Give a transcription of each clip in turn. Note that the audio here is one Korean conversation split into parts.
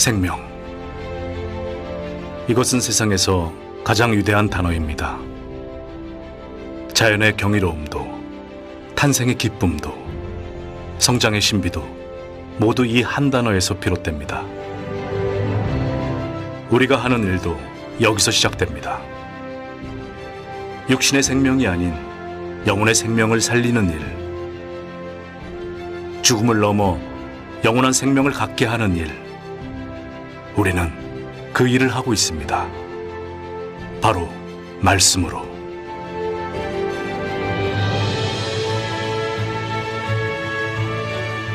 생명. 이것은 세상에서 가장 위대한 단어입니다. 자연의 경이로움도, 탄생의 기쁨도, 성장의 신비도 모두 이 한 단어에서 비롯됩니다. 우리가 하는 일도 여기서 시작됩니다. 육신의 생명이 아닌 영혼의 생명을 살리는 일, 죽음을 넘어 영원한 생명을 갖게 하는 일, 우리는 그 일을 하고 있습니다. 바로 말씀으로.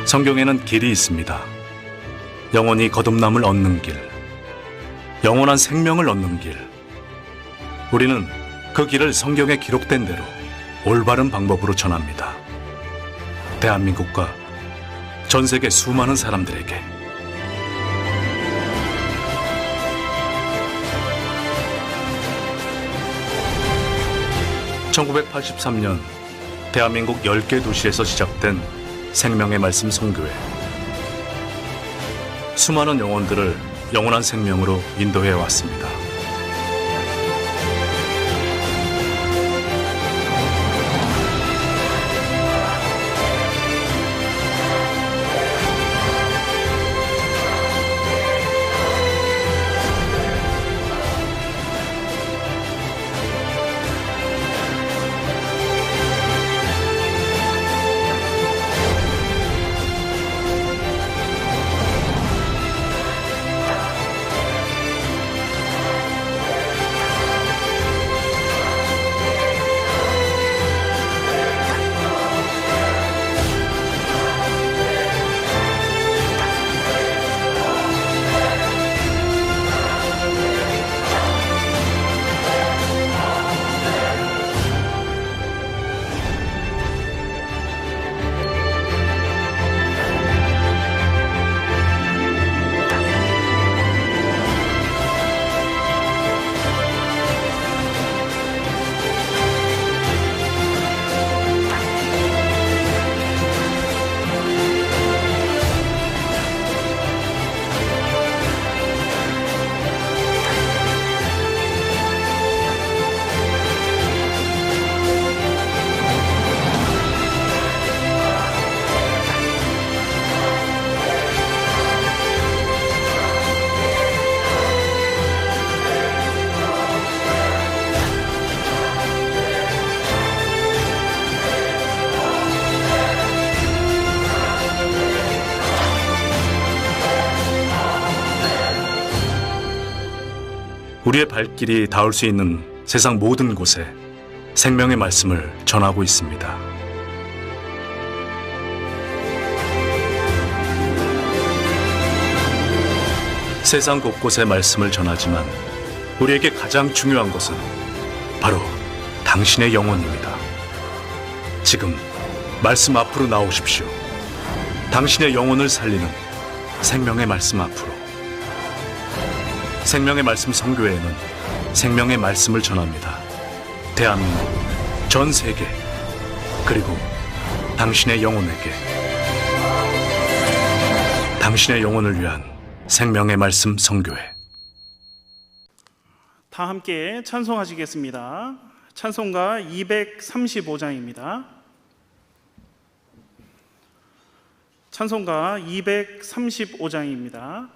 성경에는 길이 있습니다. 영원히 거듭남을 얻는 길, 영원한 생명을 얻는 길. 우리는 그 길을 성경에 기록된 대로 올바른 방법으로 전합니다. 대한민국과 전 세계 수많은 사람들에게. (1983년) 대한민국 10개 도시에서 시작된 생명의 말씀 선교회. 수많은 영혼들을 영원한 생명으로 인도해 왔습니다. 우리의 발길이 닿을 수 있는 세상 모든 곳에 생명의 말씀을 전하고 있습니다. 세상 곳곳에 말씀을 전하지만 우리에게 가장 중요한 것은 바로 당신의 영혼입니다. 지금 말씀 앞으로 나오십시오. 당신의 영혼을 살리는 생명의 말씀 앞으로. 생명의 말씀 선교회는 생명의 말씀을 전합니다. 대한민국, 전 세계, 그리고 당신의 영혼에게. 당신의 영혼을 위한 생명의 말씀 선교회. 다 함께 찬송하시겠습니다. 찬송가 235장입니다. 찬송가 235장입니다.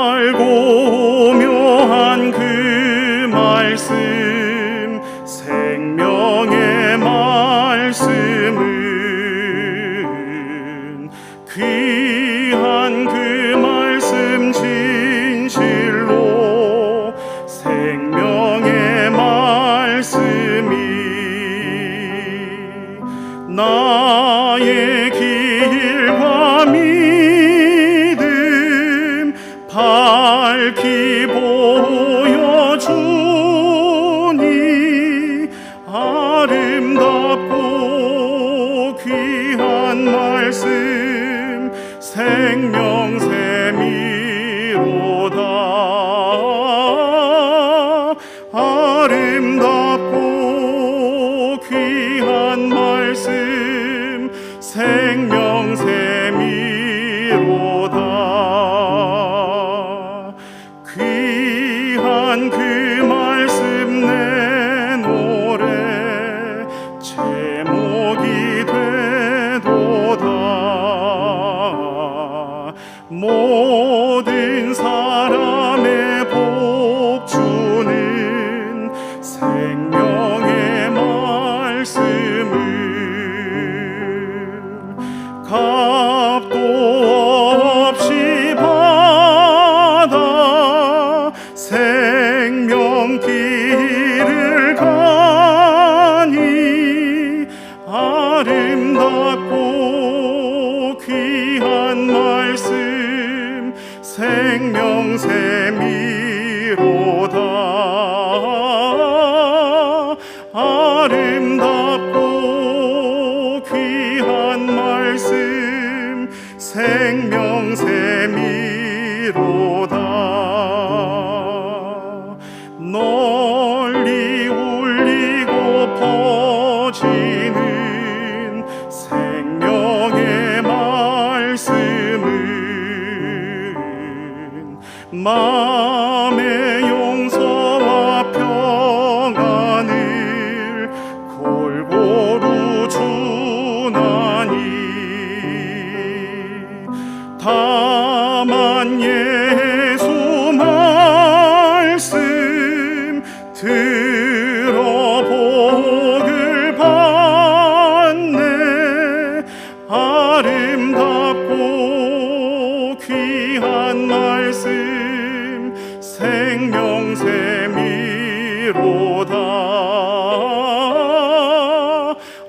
달고 묘한 그 말씀, 생명의 말씀은 귀한 그 말씀 진실로 생명의 말씀이 나의 길과 믿음 밝히 보여주니 아름답고 귀한 말씀 생명샘이로다. 생명샘이로다. 귀한 그 말씀 내 노래 제목이 되도다. 모든 사람의 복 주는 생명의 말씀을 값도 없이 받아 생명 길을 가니 아름답고 귀한 말씀 생명샘이로다. 아름답고 귀한 말씀 생명샘이로다. 널리 울리고 퍼지는 생명의 말씀은 마음의 용서와 평안을 골고루 주나니 다만 예수 말씀 들어 복을 받네. 아름답고 귀한 말씀 생명샘이로다.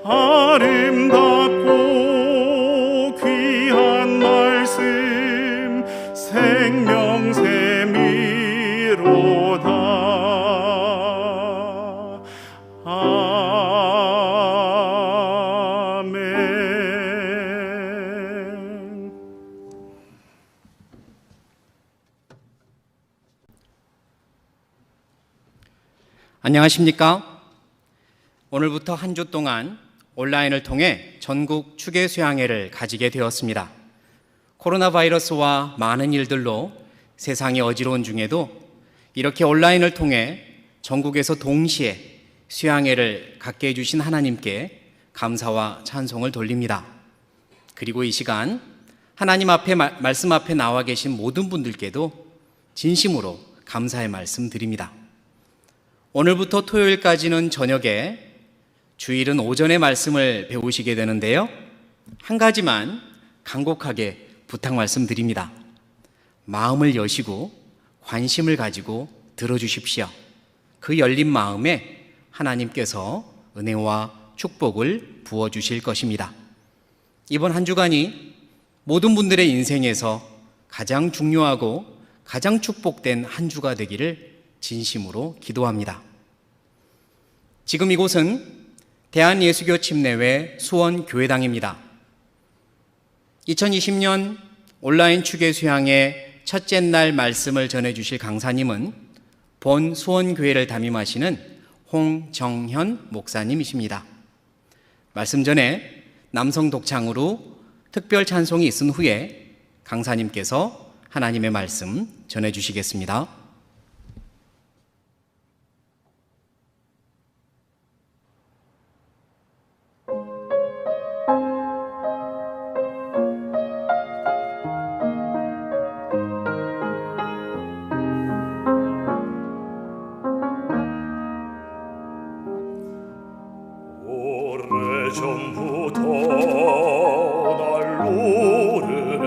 아름답고 귀한 말씀 생명샘이로다. 아멘. 안녕하십니까? 오늘부터 한 주 동안 온라인을 통해 전국 추계 수양회를 가지게 되었습니다. 코로나 바이러스와 많은 일들로 세상이 어지러운 중에도 이렇게 온라인을 통해 전국에서 동시에 수양회를 갖게 해주신 하나님께 감사와 찬송을 돌립니다. 그리고 이 시간 하나님 앞에 말씀 앞에 나와 계신 모든 분들께도 진심으로 감사의 말씀 드립니다. 오늘부터 토요일까지는 저녁에, 주일은 오전에 말씀을 배우시게 되는데요. 한 가지만 간곡하게 부탁 말씀드립니다. 마음을 여시고 관심을 가지고 들어주십시오. 그 열린 마음에 하나님께서 은혜와 축복을 부어주실 것입니다. 이번 한 주간이 모든 분들의 인생에서 가장 중요하고 가장 축복된 한 주가 되기를 진심으로 기도합니다. 지금 이곳은 대한예수교 침례회 수원교회당입니다. 2020년 온라인 추계 수양의 첫째 날 말씀을 전해주실 강사님은 본 수원교회를 담임하시는 홍정현 목사님이십니다. 말씀 전에 남성 독창으로 특별 찬송이 있은 후에 강사님께서 하나님의 말씀 전해주시겠습니다. 오래전부터 날 노르는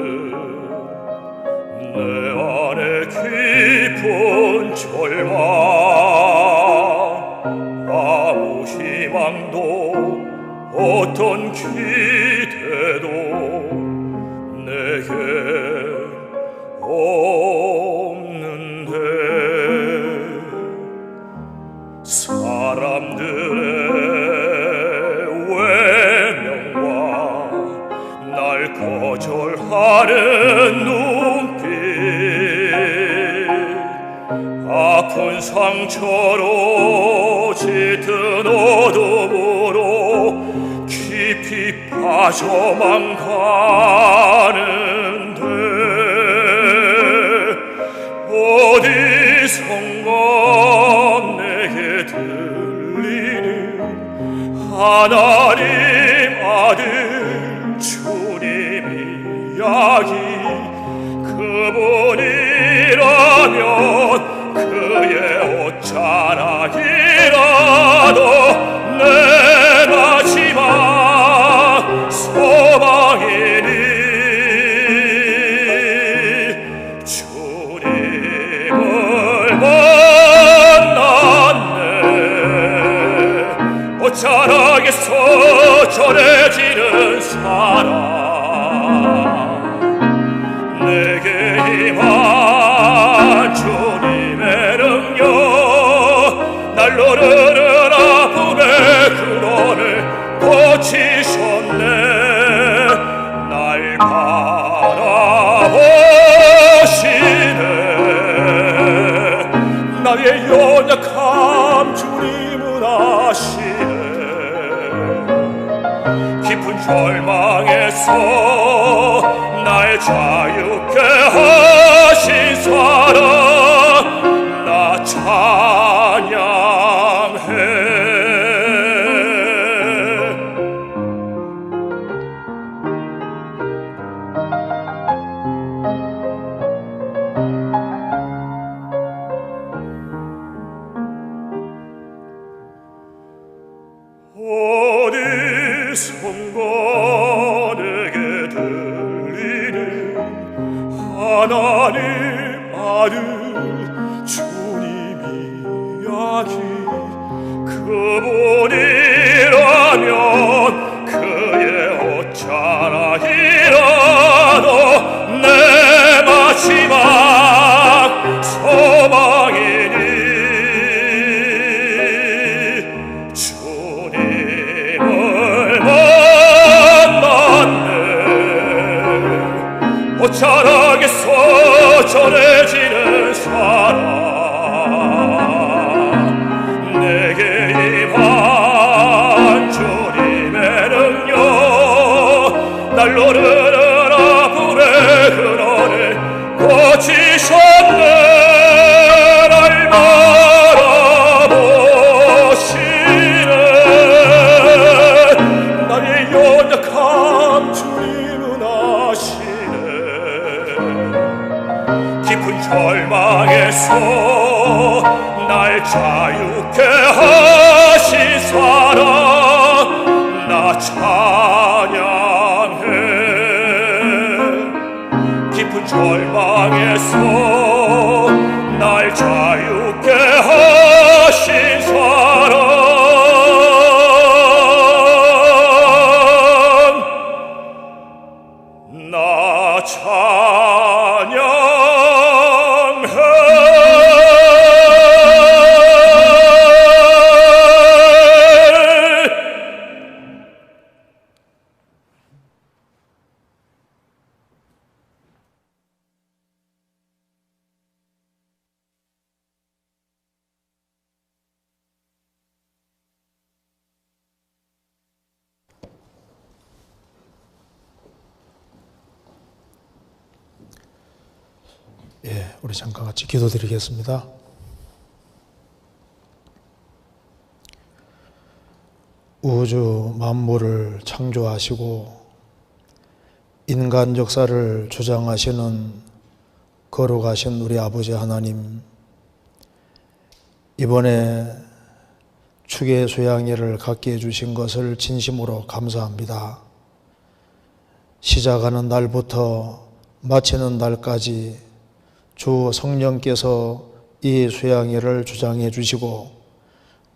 내 안에 깊은 절망, 아무 희망도 어떤 기대도 내게 없는데 사람들의 거절하는 눈빛, 아픈 상처로 짙은 어둠으로 깊이 저만 가는데 어디선가 내게 들리는 하나님 아들 주님 이야기 그분이라면 그의 옷자락이라도 내 마지막 소망이니 주님을 만났네 옷자락에서 전해지는 사랑 내게 임한 주님의 능력 날로르는 아픔의 근원을 고치셨네 날 바라보시네 나의 연약함 주님은 아시네 깊은 절망에서 날 자유케 하신 사랑 나 찬양해 어디선가 내게 들리는 하나님 아들 주님 이야기 그분이라면 그의 옷자락이라도 내 마지막 소망이니 주님을 만났네 옷자락에서 전해지는 사랑 내게 임한 주님의 능력 날로르는 아픔의 근원을 고치셨네 날 바라보시네 나의 연약함 주님은 아시네 깊은 절망에서 날 자유케 하신 사랑 나 찬양해 깊은 절망에서 날 자유케 하신 사랑 나 찬양해 우리 잠깐 같이 기도드리겠습니다. 우주 만물을 창조하시고 인간 역사를 주장하시는 거룩하신 우리 아버지 하나님, 이번에 축의 수양회를 갖게 해주신 것을 진심으로 감사합니다. 시작하는 날부터 마치는 날까지 주 성령께서 이 수양회를 주장해 주시고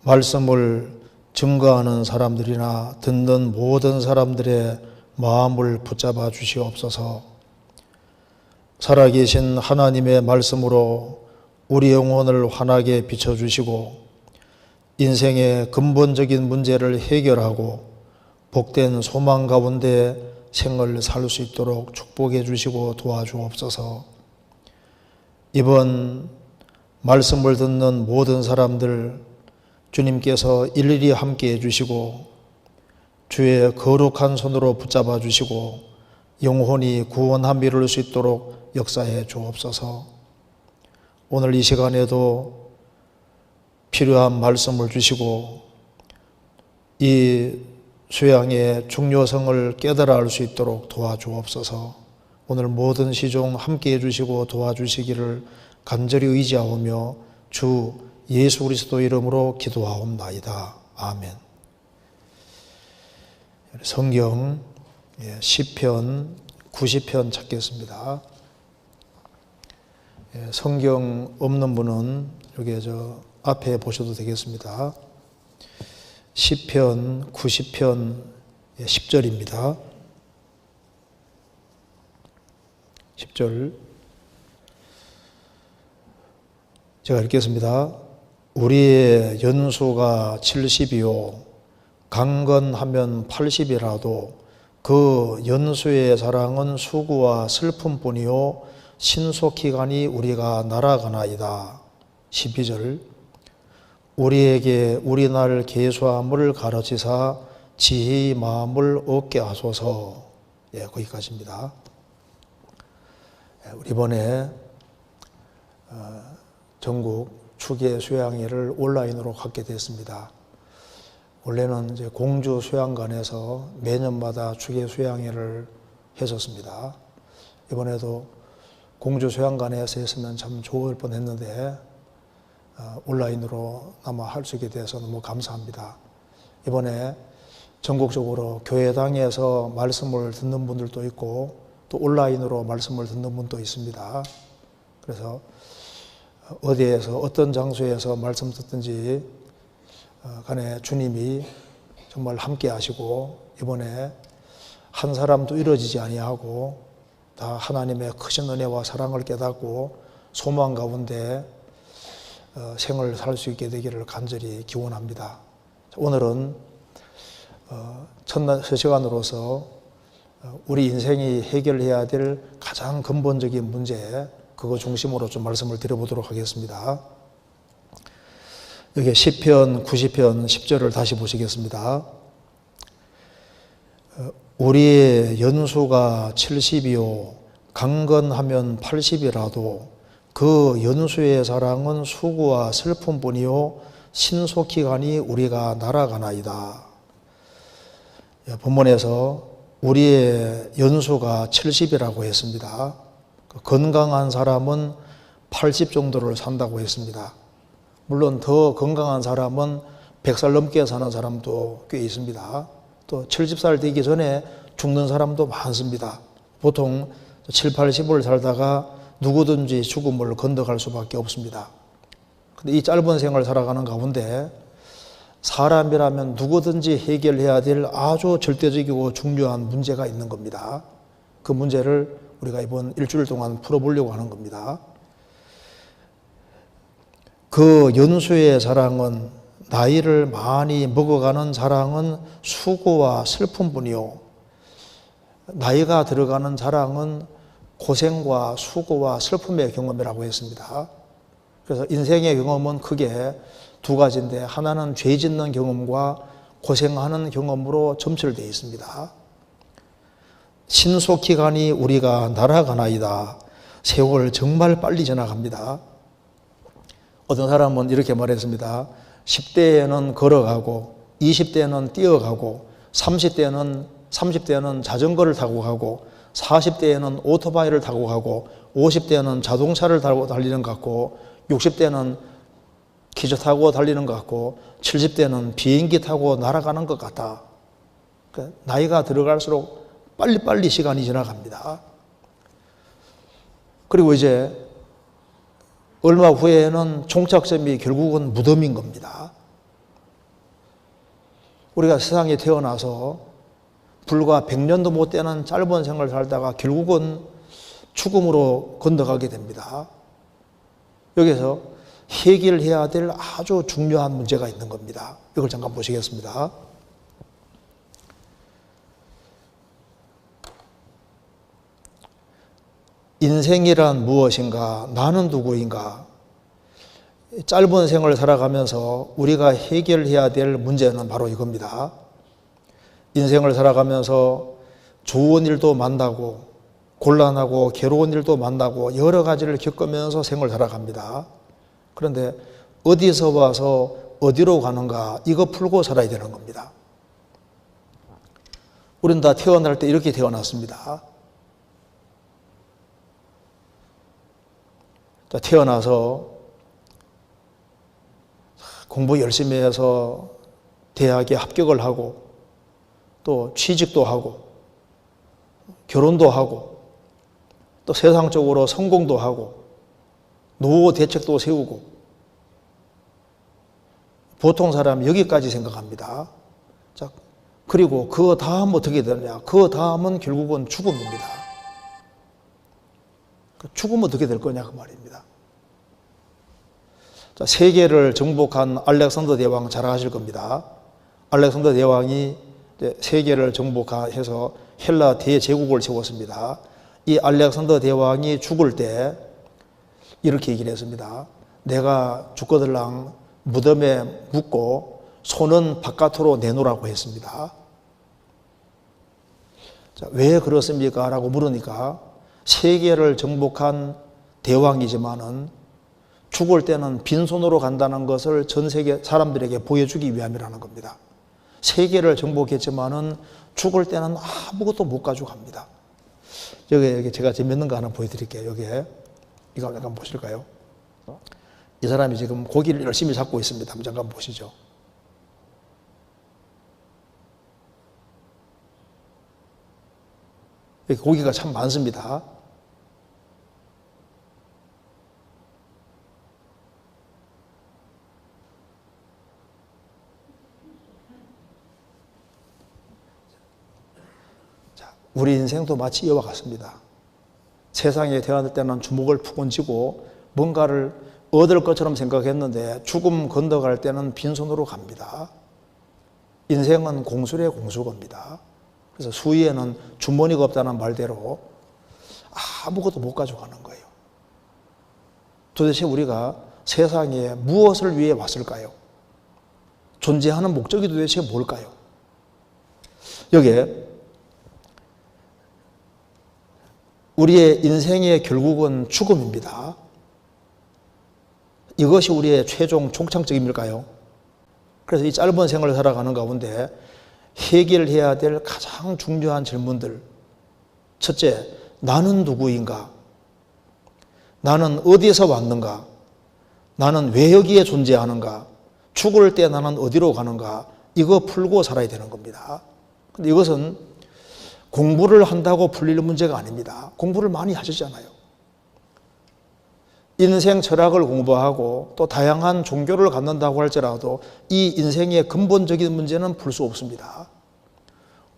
말씀을 증거하는 사람들이나 듣는 모든 사람들의 마음을 붙잡아 주시옵소서. 살아계신 하나님의 말씀으로 우리 영혼을 환하게 비춰주시고 인생의 근본적인 문제를 해결하고 복된 소망 가운데 생을 살 수 있도록 축복해 주시고 도와주옵소서. 이번 말씀을 듣는 모든 사람들 주님께서 일일이 함께 해주시고 주의 거룩한 손으로 붙잡아 주시고 영혼이 구원함 이룰 수 있도록 역사해 주옵소서. 오늘 이 시간에도 필요한 말씀을 주시고 이 수양의 중요성을 깨달아 알 수 있도록 도와주옵소서. 오늘 모든 시종 함께해 주시고 도와주시기를 간절히 의지하오며 주 예수 그리스도 이름으로 기도하옵나이다. 아멘. 성경 시편 90편 찾겠습니다. 성경 없는 분은 여기 저 앞에 보셔도 되겠습니다. 시편 90편 10절입니다. 10절 제가 읽겠습니다. 우리의 연수가 70이요 강건하면 80이라도 그 연수의 사랑은 수고와 슬픔뿐이요 신속히 가니 우리가 날아가나이다. 12절 우리에게 우리날 계수함을 가르치사 지혜의 마음을 얻게 하소서. 거기까지입니다. 우리 이번에 전국 추계 수양회를 온라인으로 갖게 됐습니다. 원래는 이제 공주 수양관에서 매년마다 추계 수양회를 했었습니다. 이번에도 공주 수양관에서 했으면 참 좋을 뻔했는데 온라인으로 아마 할 수 있게 돼서 너무 감사합니다. 이번에 전국적으로 교회당에서 말씀을 듣는 분들도 있고 또 온라인으로 말씀을 듣는 분도 있습니다. 그래서 어디에서 어떤 장소에서 말씀 듣든지 간에 주님이 정말 함께 하시고 이번에 한 사람도 이루어지지 아니하고 다 하나님의 크신 은혜와 사랑을 깨닫고 소망 가운데 생을 살 수 있게 되기를 간절히 기원합니다. 오늘은 첫날 시간으로서 우리 인생이 해결해야 될 가장 근본적인 문제 그거 중심으로 좀 말씀을 드려보도록 하겠습니다. 여기 시편 90편 10절을 다시 보시겠습니다. 우리의 연수가 70이요 강건하면 80이라도 그 연수의 사랑은 수고와 슬픔뿐이요 신속히 가니 우리가 날아가나이다. 본문에서 우리의 연수가 70이라고 했습니다. 건강한 사람은 80 정도를 산다고 했습니다. 물론 더 건강한 사람은 100살 넘게 사는 사람도 꽤 있습니다. 또 70살 되기 전에 죽는 사람도 많습니다. 보통 7, 80을 살다가 누구든지 죽음을 건너갈 수밖에 없습니다. 근데 이 짧은 생을 살아가는 가운데 사람이라면 누구든지 해결해야 될 아주 절대적이고 중요한 문제가 있는 겁니다. 그 문제를 우리가 이번 일주일 동안 풀어보려고 하는 겁니다. 그 연수의 사랑은 나이를 많이 먹어가는 사랑은 수고와 슬픔뿐이요. 나이가 들어가는 사랑은 고생과 수고와 슬픔의 경험이라고 했습니다. 그래서 인생의 경험은 크게 두 가지인데 하나는 죄 짓는 경험과 고생하는 경험으로 점철되어 있습니다. 신속히 가니 우리가 날아가나이다. 세월 정말 빨리 지나갑니다. 어떤 사람은 이렇게 말했습니다. 10대에는 걸어가고 20대는 뛰어가고 30대는 자전거를 타고 가고 40대에는 오토바이를 타고 가고 50대는 자동차를 타고 달리는 것 같고 60대는 기차 타고 달리는 것 같고 70대는 비행기 타고 날아가는 것 같다. 그러니까 나이가 들어갈수록 빨리빨리 시간이 지나갑니다. 그리고 이제 얼마 후에는 종착점이 결국은 무덤인 겁니다. 우리가 세상에 태어나서 불과 100년도 못 되는 짧은 생을 살다가 결국은 죽음으로 건너가게 됩니다. 여기서 해결해야 될 아주 중요한 문제가 있는 겁니다. 이걸 잠깐 보시겠습니다. 인생이란 무엇인가? 나는 누구인가? 짧은 생을 살아가면서 우리가 해결해야 될 문제는 바로 이겁니다. 인생을 살아가면서 좋은 일도 만나고 곤란하고 괴로운 일도 만나고 여러 가지를 겪으면서 생을 살아갑니다. 그런데 어디서 와서 어디로 가는가 이거 풀고 살아야 되는 겁니다. 우리는 다 태어날 때 이렇게 태어났습니다. 태어나서 공부 열심히 해서 대학에 합격을 하고 또 취직도 하고 결혼도 하고 또 세상적으로 성공도 하고 노후 대책도 세우고 보통 사람이 여기까지 생각합니다. 자, 그리고 그 다음 어떻게 되느냐? 그 다음은 결국은 죽음입니다. 죽으면 어떻게 될 거냐 그 말입니다. 자, 세계를 정복한 알렉산더 대왕 잘 아실 겁니다. 알렉산더 대왕이 세계를 정복해서 헬라 대제국을 세웠습니다. 이 알렉산더 대왕이 죽을 때 이렇게 얘기를 했습니다. 내가 죽거들랑 무덤에 묻고 손은 바깥으로 내놓으라고 했습니다. 자, 왜 그렇습니까? 라고 물으니까 세계를 정복한 대왕이지만은 죽을 때는 빈손으로 간다는 것을 전 세계 사람들에게 보여주기 위함이라는 겁니다. 세계를 정복했지만은 죽을 때는 아무것도 못 가지고 갑니다. 여기 제가 재밌는 거 하나 보여드릴게요. 여기에 이거 잠깐 보실까요? 이 사람이 지금 고기를 열심히 잡고 있습니다. 한번 잠깐 보시죠. 여기 고기가 참 많습니다. 우리 인생도 마치 이와 같습니다. 세상에 태어날 때는 주먹을 푹 얹고 뭔가를 얻을 것처럼 생각했는데 죽음 건너갈 때는 빈손으로 갑니다. 인생은 공술의 공수겁니다. 그래서 수위에는 주머니가 없다는 말대로 아무것도 못 가져가는 거예요. 도대체 우리가 세상에 무엇을 위해 왔을까요? 존재하는 목적이 도대체 뭘까요? 여기에 우리의 인생의 결국은 죽음입니다. 이것이 우리의 최종 종착점일까요? 그래서 이 짧은 생을 살아가는 가운데 해결해야 될 가장 중요한 질문들. 첫째, 나는 누구인가? 나는 어디에서 왔는가? 나는 왜 여기에 존재하는가? 죽을 때 나는 어디로 가는가? 이거 풀고 살아야 되는 겁니다. 근데 이것은 공부를 한다고 풀릴 문제가 아닙니다. 공부를 많이 하셨잖아요. 인생 철학을 공부하고 또 다양한 종교를 갖는다고 할지라도 이 인생의 근본적인 문제는 풀 수 없습니다.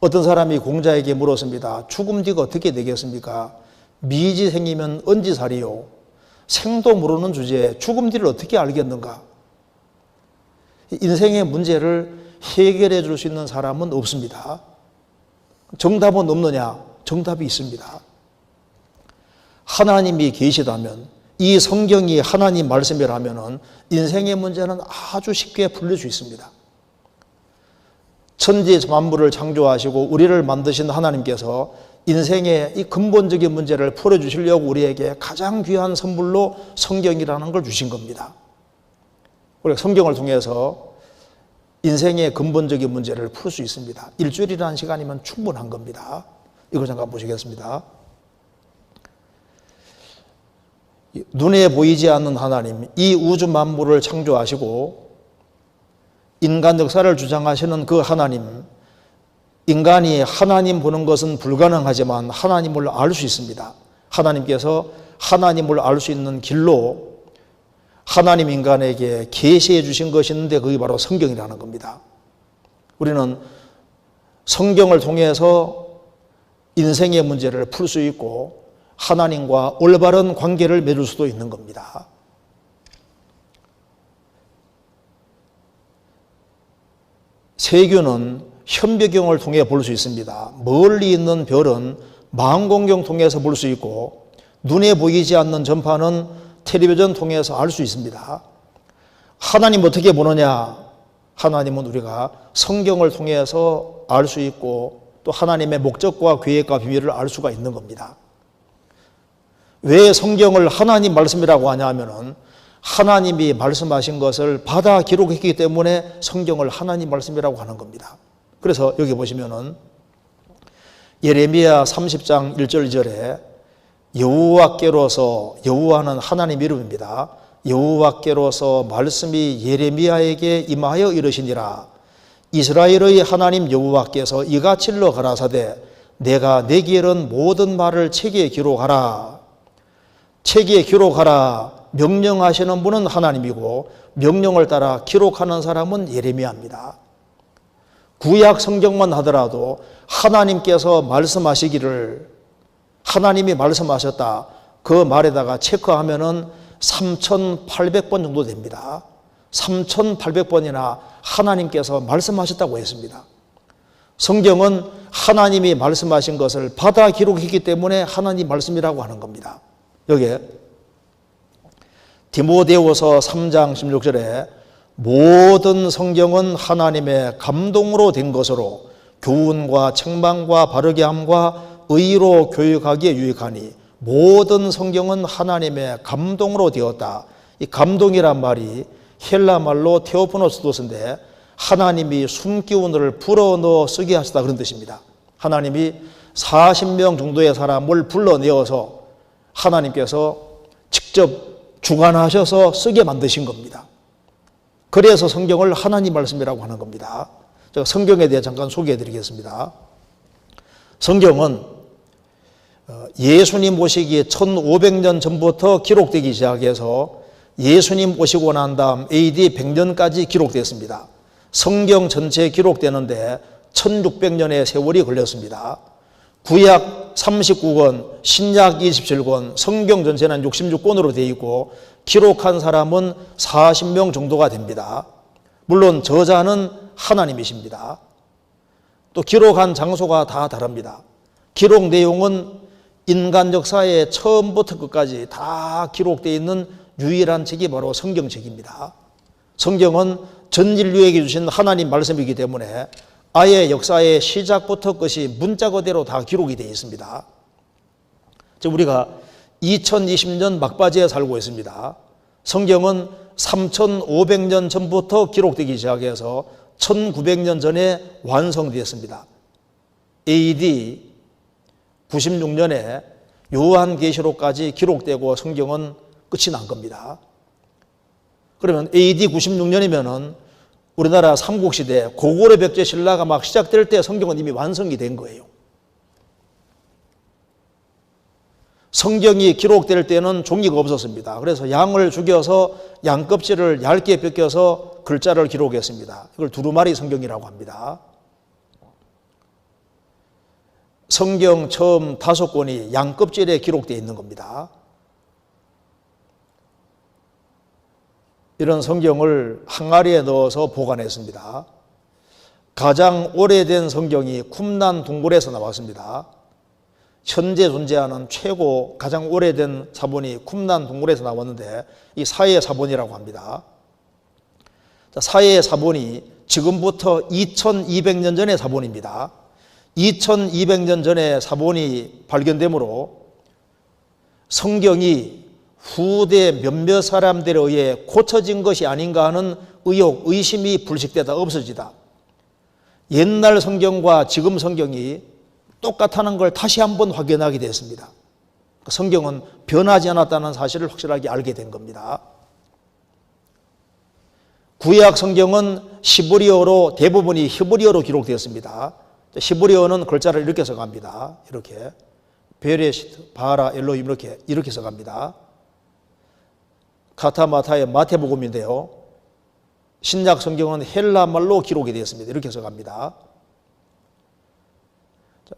어떤 사람이 공자에게 물었습니다. 죽음 뒤가 어떻게 되겠습니까? 미지 생이면 언지살이요. 생도 모르는 주제에 죽음 뒤를 어떻게 알겠는가? 인생의 문제를 해결해 줄 수 있는 사람은 없습니다. 정답은 없느냐? 정답이 있습니다. 하나님이 계시다면, 이 성경이 하나님 말씀이라면 인생의 문제는 아주 쉽게 풀릴 수 있습니다. 천지 만물을 창조하시고 우리를 만드신 하나님께서 인생의 이 근본적인 문제를 풀어주시려고 우리에게 가장 귀한 선물로 성경이라는 걸 주신 겁니다. 우리가 성경을 통해서 인생의 근본적인 문제를 풀 수 있습니다. 일주일이라는 시간이면 충분한 겁니다. 이거 잠깐 보시겠습니다. 눈에 보이지 않는 하나님, 이 우주 만물을 창조하시고 인간 역사를 주장하시는 그 하나님, 인간이 하나님 보는 것은 불가능하지만 하나님을 알 수 있습니다. 하나님께서 하나님을 알 수 있는 길로 하나님 인간에게 계시해 주신 것이 있는데 그게 바로 성경이라는 겁니다. 우리는 성경을 통해서 인생의 문제를 풀 수 있고 하나님과 올바른 관계를 맺을 수도 있는 겁니다. 세균은 현배경을 통해 볼 수 있습니다. 멀리 있는 별은 망원경 통해서 볼 수 있고 눈에 보이지 않는 전파는 텔레비전 통해서 알 수 있습니다. 하나님 어떻게 보느냐? 하나님은 우리가 성경을 통해서 알 수 있고 또 하나님의 목적과 계획과 비밀을 알 수가 있는 겁니다. 왜 성경을 하나님 말씀이라고 하냐면은 하나님이 말씀하신 것을 받아 기록했기 때문에 성경을 하나님 말씀이라고 하는 겁니다. 그래서 여기 보시면은 예레미야 30장 1절 2절에 여호와께로서, 여호와는 하나님 이름입니다. 여호와께로서 말씀이 예레미야에게 임하여 이르시니라. 이스라엘의 하나님 여호와께서 이같이 일러 가라사대 내가 내게 이른 모든 말을 책에 기록하라. 책에 기록하라. 명령하시는 분은 하나님이고 명령을 따라 기록하는 사람은 예레미야입니다. 구약 성경만 하더라도 하나님께서 말씀하시기를, 하나님이 말씀하셨다, 그 말에다가 체크하면은 3,800번 정도 됩니다. 3,800번이나 하나님께서 말씀하셨다고 했습니다. 성경은 하나님이 말씀하신 것을 받아 기록했기 때문에 하나님 말씀이라고 하는 겁니다. 여기에 디모데후서 3장 16절에 모든 성경은 하나님의 감동으로 된 것으로 교훈과 책망과 바르게 함과 의로 교육하기에 유익하니 모든 성경은 하나님의 감동으로 되었다. 이 감동이란 말이 헬라 말로 테오프노스도스인데 하나님이 숨기운을 불어넣어 쓰게 하시다 그런 뜻입니다. 하나님이 40명 정도의 사람을 불러내어서 하나님께서 직접 주관하셔서 쓰게 만드신 겁니다. 그래서 성경을 하나님 말씀이라고 하는 겁니다. 제가 성경에 대해 잠깐 소개해 드리겠습니다. 성경은 예수님 오시기 1500년 전부터 기록되기 시작해서 예수님 오시고 난 다음 AD 100년까지 기록됐습니다. 성경 전체에 기록되는데 1600년의 세월이 걸렸습니다. 구약 39권, 신약 27권, 성경 전체는 66권으로 되어 있고 기록한 사람은 40명 정도가 됩니다. 물론 저자는 하나님이십니다. 또 기록한 장소가 다 다릅니다. 기록 내용은 인간 역사의 처음부터 끝까지 다 기록되어 있는 유일한 책이 바로 성경책입니다. 성경은 전 인류에게 주신 하나님 말씀이기 때문에 아예 역사의 시작부터 끝이 문자 그대로 다 기록이 되어 있습니다. 우리가 2020년 막바지에 살고 있습니다. 성경은 3500년 전부터 기록되기 시작해서 1900년 전에 완성되었습니다. AD 96년에 요한계시록까지 기록되고 성경은 끝이 난 겁니다. 그러면 AD 96년이면은 우리나라 삼국시대 고구려 백제 신라가 막 시작될 때 성경은 이미 완성이 된 거예요. 성경이 기록될 때는 종이가 없었습니다. 그래서 양을 죽여서 양 껍질을 얇게 벗겨서 글자를 기록했습니다. 이걸 두루마리 성경이라고 합니다. 성경 처음 5권이 양 껍질에 기록되어 있는 겁니다. 이런 성경을 항아리에 넣어서 보관했습니다. 가장 오래된 성경이 쿰란 동굴에서 나왔습니다. 현재 존재하는 최고 가장 오래된 사본이 쿰란 동굴에서 나왔는데 이 사해 사본이라고 합니다. 사해 사본이 지금부터 2200년 전의 사본입니다. 2200년 전에 사본이 발견되므로 성경이 후대 몇몇 사람들에 의해 고쳐진 것이 아닌가 하는 의혹, 의심이 불식되다 없어지다. 옛날 성경과 지금 성경이 똑같다는 걸 다시 한번 확인하게 됐습니다. 성경은 변하지 않았다는 사실을 확실하게 알게 된 겁니다. 구약 성경은 시브리어로 대부분이 히브리어로 기록되었습니다. 히브리어는 글자를 이렇게 써갑니다. 이렇게 베레시트, 바라, 엘로힘 이렇게 써갑니다. 카타마타의 마태복음인데요. 신약 성경은 헬라 말로 기록이 되었습니다. 이렇게 써갑니다.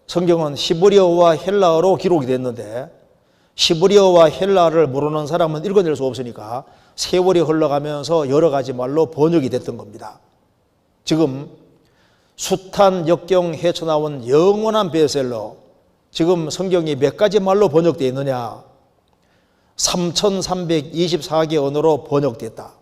성경은 히브리어와 헬라어로 기록이 됐는데 히브리어와 헬라어를 모르는 사람은 읽어낼 수 없으니까 세월이 흘러가면서 여러 가지 말로 번역이 됐던 겁니다. 지금 숱한 역경 헤쳐나온 영원한 베스트셀러, 지금 성경이 몇 가지 말로 번역되어 있느냐? 3324개 언어로 번역됐다.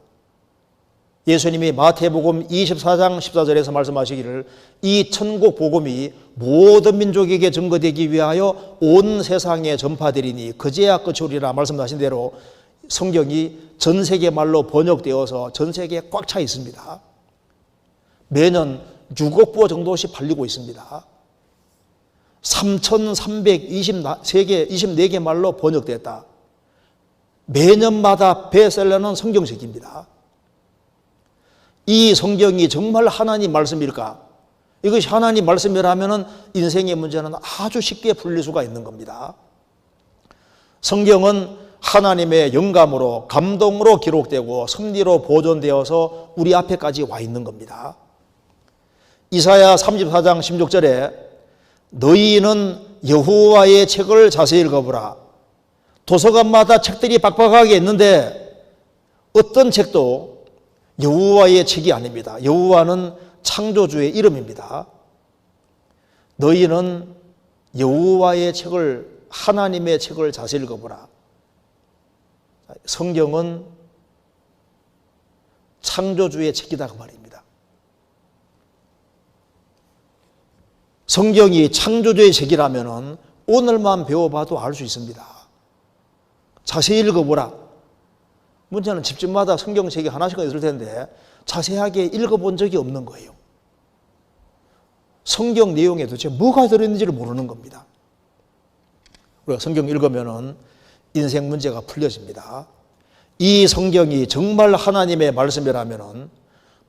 예수님이 마태복음 24장 14절에서 말씀하시기를 이 천국 복음이 모든 민족에게 증거되기 위하여 온 세상에 전파되리니 그제야 끝이 오리라 말씀하신 대로 성경이 전 세계 말로 번역되어서 전 세계에 꽉 차 있습니다. 매년 6억 부 정도씩 팔리고 있습니다. 3,324개 말로 번역됐다. 매년마다 베스트셀러는 성경책입니다. 이 성경이 정말 하나님 말씀일까? 이것이 하나님 말씀이라면 인생의 문제는 아주 쉽게 풀릴 수가 있는 겁니다. 성경은 하나님의 영감으로 감동으로 기록되고 섭리로 보존되어서 우리 앞에까지 와 있는 겁니다. 이사야 34장 16절에 너희는 여호와의 책을 자세히 읽어보라. 도서관마다 책들이 빡빡하게 있는데 어떤 책도 여호와의 책이 아닙니다. 여호와는 창조주의 이름입니다. 너희는 여호와의 책을, 하나님의 책을 자세히 읽어보라. 성경은 창조주의 책이다 그 말입니다. 성경이 창조주의 책이라면 오늘만 배워봐도 알 수 있습니다. 자세히 읽어보라. 문제는 집집마다 성경책이 하나씩은 있을 텐데 자세하게 읽어본 적이 없는 거예요. 성경 내용에 도대체 뭐가 들어있는지를 모르는 겁니다. 우리가 성경 읽으면 인생 문제가 풀려집니다. 이 성경이 정말 하나님의 말씀이라면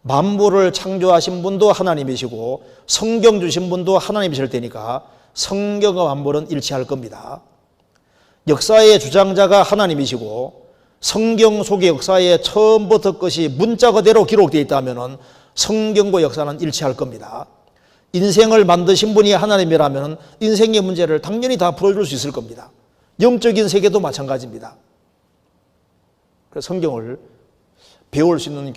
만물을 창조하신 분도 하나님이시고 성경 주신 분도 하나님이실 테니까 성경과 만물은 일치할 겁니다. 역사의 주장자가 하나님이시고 성경 속의 역사에 처음부터 끝이 문자 그대로 기록되어 있다면 성경과 역사는 일치할 겁니다. 인생을 만드신 분이 하나님이라면 인생의 문제를 당연히 다 풀어줄 수 있을 겁니다. 영적인 세계도 마찬가지입니다. 그래서 성경을 배울 수 있는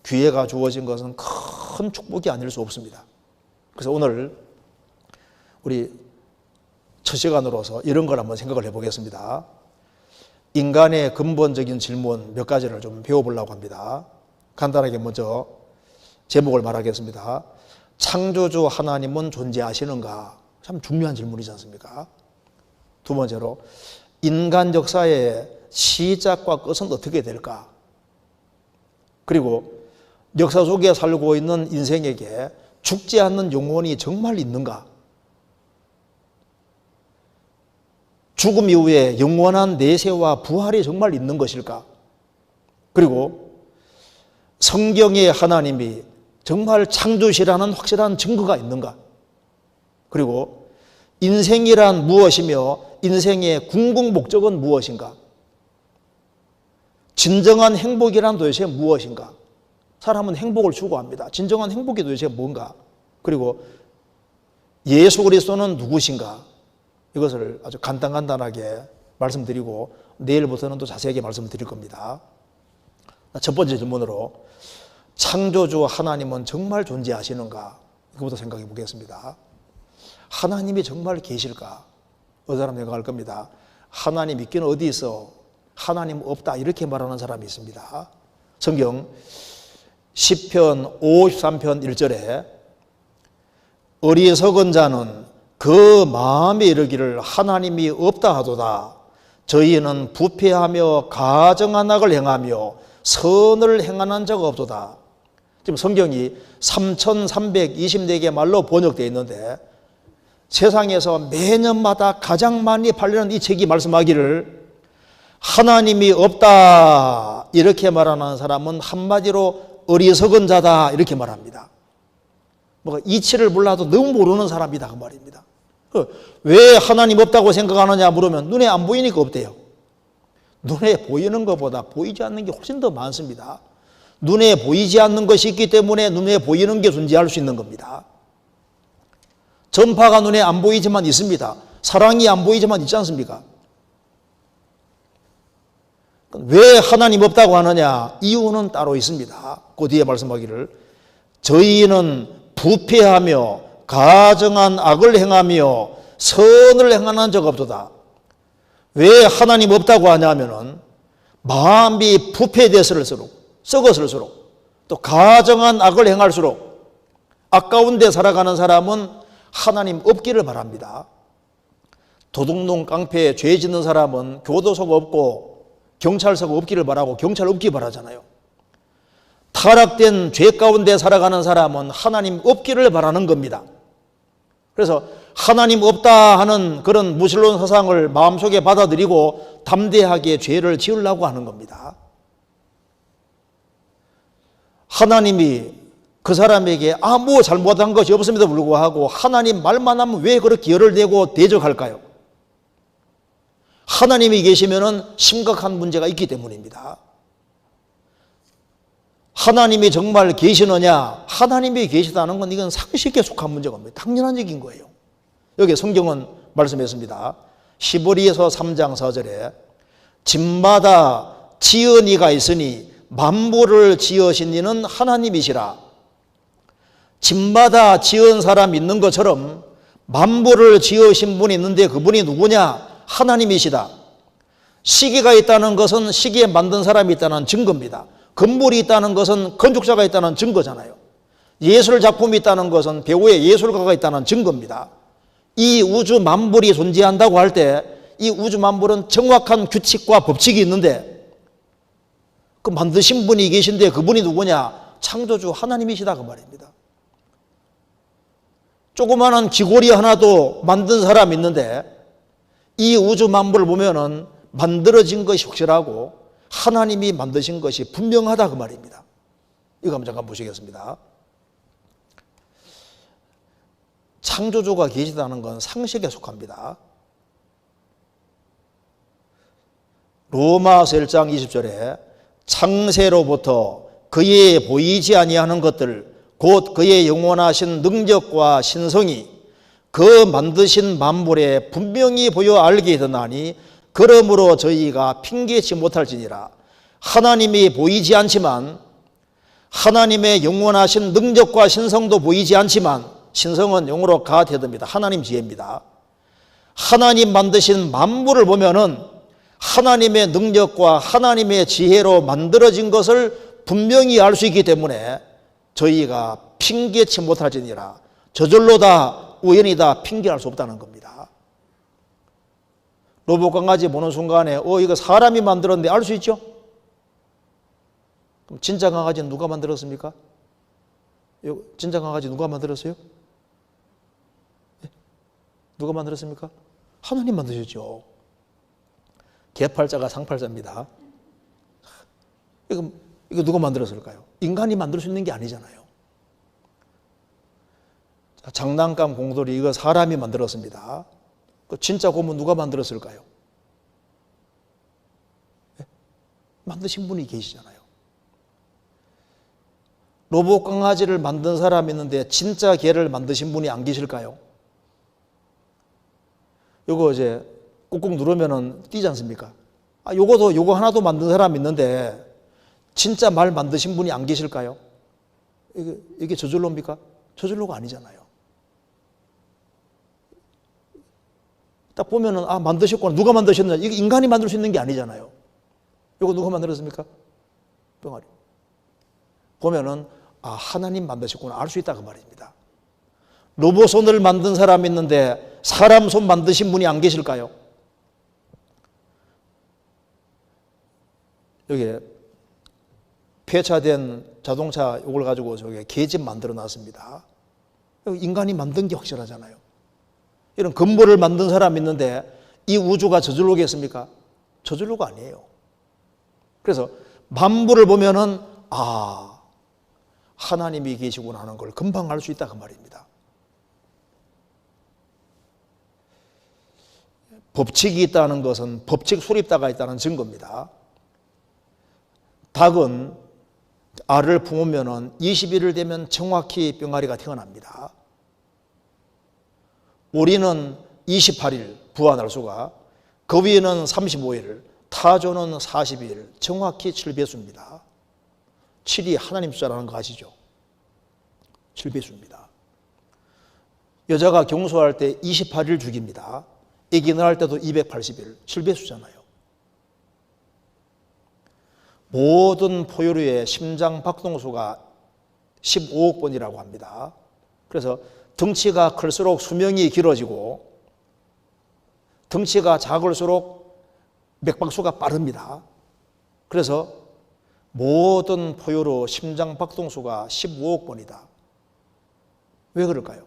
기회가 주어진 것은 큰 축복이 아닐 수 없습니다. 그래서 오늘 우리 첫 시간으로서 이런 걸 한번 생각을 해보겠습니다. 인간의 근본적인 질문 몇 가지를 좀 배워보려고 합니다. 간단하게 먼저 제목을 말하겠습니다. 창조주 하나님은 존재하시는가? 참 중요한 질문이지 않습니까? 두 번째로 인간 역사의 시작과 끝은 어떻게 될까? 그리고 역사 속에 살고 있는 인생에게 죽지 않는 영혼이 정말 있는가? 죽음 이후에 영원한 내세와 부활이 정말 있는 것일까? 그리고 성경의 하나님이 정말 창조시라는 확실한 증거가 있는가? 그리고 인생이란 무엇이며 인생의 궁극 목적은 무엇인가? 진정한 행복이란 도대체 무엇인가? 사람은 행복을 추구합니다. 진정한 행복이 도대체 뭔가? 그리고 예수 그리스도는 누구신가? 이것을 아주 간단하게 말씀드리고 내일부터는 또 자세하게 말씀드릴 겁니다. 첫 번째 질문으로 창조주 하나님은 정말 존재하시는가? 이것부터 생각해 보겠습니다. 하나님이 정말 계실까? 어떤 사람 생각할 겁니다. 하나님 있기는 어디 있어? 하나님 없다 이렇게 말하는 사람이 있습니다. 성경 시편 53편 1절에 어리석은 자는 그 마음에 이르기를 하나님이 없다 하도다. 저희는 부패하며 가증한 악을 행하며 선을 행하는 자가 없도다. 지금 성경이 3,324개 말로 번역되어 있는데 세상에서 매년마다 가장 많이 팔리는 이 책이 말씀하기를 하나님이 없다 이렇게 말하는 사람은 한마디로 어리석은 자다 이렇게 말합니다. 뭐가 이치를 몰라도 너무 모르는 사람이다 그 말입니다. 왜 하나님 없다고 생각하느냐 물으면 눈에 안 보이니까 없대요. 눈에 보이는 것보다 보이지 않는 게 훨씬 더 많습니다. 눈에 보이지 않는 것이 있기 때문에 눈에 보이는 게 존재할 수 있는 겁니다. 전파가 눈에 안 보이지만 있습니다. 사랑이 안 보이지만 있지 않습니까? 왜 하나님 없다고 하느냐? 이유는 따로 있습니다. 그 뒤에 말씀하기를 저희는 부패하며 가증한 악을 행하며 선을 행하는 자가 없도다. 왜 하나님 없다고 하냐면은 마음이 부패됐을수록 썩었을수록 또 또 가정한 악을 행할수록 아까운 데 살아가는 사람은 하나님 없기를 바랍니다. 도둑놈 깡패 죄 짓는 사람은 교도소가 없고 경찰서가 없기를 바라고 경찰 없기 바라잖아요. 타락된 죄 가운데 살아가는 사람은 하나님 없기를 바라는 겁니다. 그래서 하나님 없다 하는 그런 무신론 사상을 마음속에 받아들이고 담대하게 죄를 지으려고 하는 겁니다. 하나님이 그 사람에게 아무 잘못한 것이 없음에도 불구하고 하나님 말만 하면 왜 그렇게 열을 내고 대적할까요? 하나님이 계시면은 심각한 문제가 있기 때문입니다. 하나님이 정말 계시느냐? 하나님이 계시다는 건 이건 상식에 속한 문제가 없습니다. 당연한 얘기인 거예요. 여기 성경은 말씀했습니다. 히브리서 3장 4절에 집마다 지은 이가 있으니 만물을 지으신 이는 하나님이시라. 집마다 지은 사람 있는 것처럼 만물을 지으신 분이 있는데 그분이 누구냐? 하나님이시다. 시계가 있다는 것은 시계 만든 사람이 있다는 증거입니다. 건물이 있다는 것은 건축자가 있다는 증거잖아요. 예술 작품이 있다는 것은 배우의 예술가가 있다는 증거입니다. 이 우주 만물이 존재한다고 할 때 이 우주 만물은 정확한 규칙과 법칙이 있는데 그 만드신 분이 계신데 그분이 누구냐? 창조주 하나님이시다 그 말입니다. 조그마한 귀고리 하나도 만든 사람이 있는데 이 우주 만물을 보면은 만들어진 것이 확실하고 하나님이 만드신 것이 분명하다 그 말입니다. 이거 한번 잠깐 보시겠습니다. 창조주가 계시다는 건 상식에 속합니다. 로마서 1장 20절에 창세로부터 그의 보이지 아니하는 것들 곧 그의 영원하신 능력과 신성이 그 만드신 만물에 분명히 보여 알게 되나니 그러므로 저희가 핑계치 못할지니라. 하나님이 보이지 않지만 하나님의 영원하신 능력과 신성도 보이지 않지만 신성은 영어로 가되듭니다. 하나님 지혜입니다. 하나님 만드신 만물을 보면은 하나님의 능력과 하나님의 지혜로 만들어진 것을 분명히 알 수 있기 때문에 저희가 핑계치 못할지니라. 저절로다 우연이다 핑계할 수 없다는 겁니다. 로봇 강아지 보는 순간에 이거 사람이 만들었는데 알 수 있죠? 그럼 진짜 강아지는 누가 만들었습니까? 진짜 강아지 누가 만들었어요? 누가 만들었습니까? 하나님 만드셨죠. 개팔자가 상팔자입니다. 이거 누가 만들었을까요? 인간이 만들 수 있는 게 아니잖아요. 장난감 공돌이 이거 사람이 만들었습니다. 진짜 곰은 누가 만들었을까요? 만드신 분이 계시잖아요. 로봇 강아지를 만든 사람이 있는데 진짜 개를 만드신 분이 안 계실까요? 요거 이제 꾹꾹 누르면은 뛰지 않습니까? 요거 하나도 만든 사람이 있는데 진짜 말 만드신 분이 안 계실까요? 이게 저절로입니까? 저절로가 아니잖아요. 딱 보면은 만드셨구나. 누가 만드셨나? 이게 인간이 만들 수 있는 게 아니잖아요. 이거 누가 만들었습니까? 병아리. 보면은 하나님 만드셨구나 알 수 있다 그 말입니다. 로봇 손을 만든 사람이 있는데 사람 손 만드신 분이 안 계실까요? 여기 폐차된 자동차 이걸 가지고 저기 계집 만들어 놨습니다. 인간이 만든 게 확실하잖아요. 이런 건물을 만든 사람이 있는데 이 우주가 저절로겠습니까? 저절로가 아니에요. 그래서 만물을 보면은 하나님이 계시구나 하는 걸 금방 알 수 있다 그 말입니다. 법칙이 있다는 것은 법칙 수립자가 있다는 증거입니다. 닭은 알을 품으면 20일을 되면 정확히 병아리가 태어납니다. 우리는 28일 부화할 수가, 그 위에는 35일, 타조는 42일, 정확히 7배수입니다. 7이 하나님 숫자라는 거 아시죠? 7배수입니다. 여자가 경소할 때 28일 죽입니다. 아기 낳을 때도 280일, 7배수잖아요. 모든 포유류의 심장 박동수가 15억 번이라고 합니다. 그래서 덩치가 클수록 수명이 길어지고 덩치가 작을수록 맥박수가 빠릅니다. 그래서 모든 포유류 심장 박동수가 15억 번이다. 왜 그럴까요?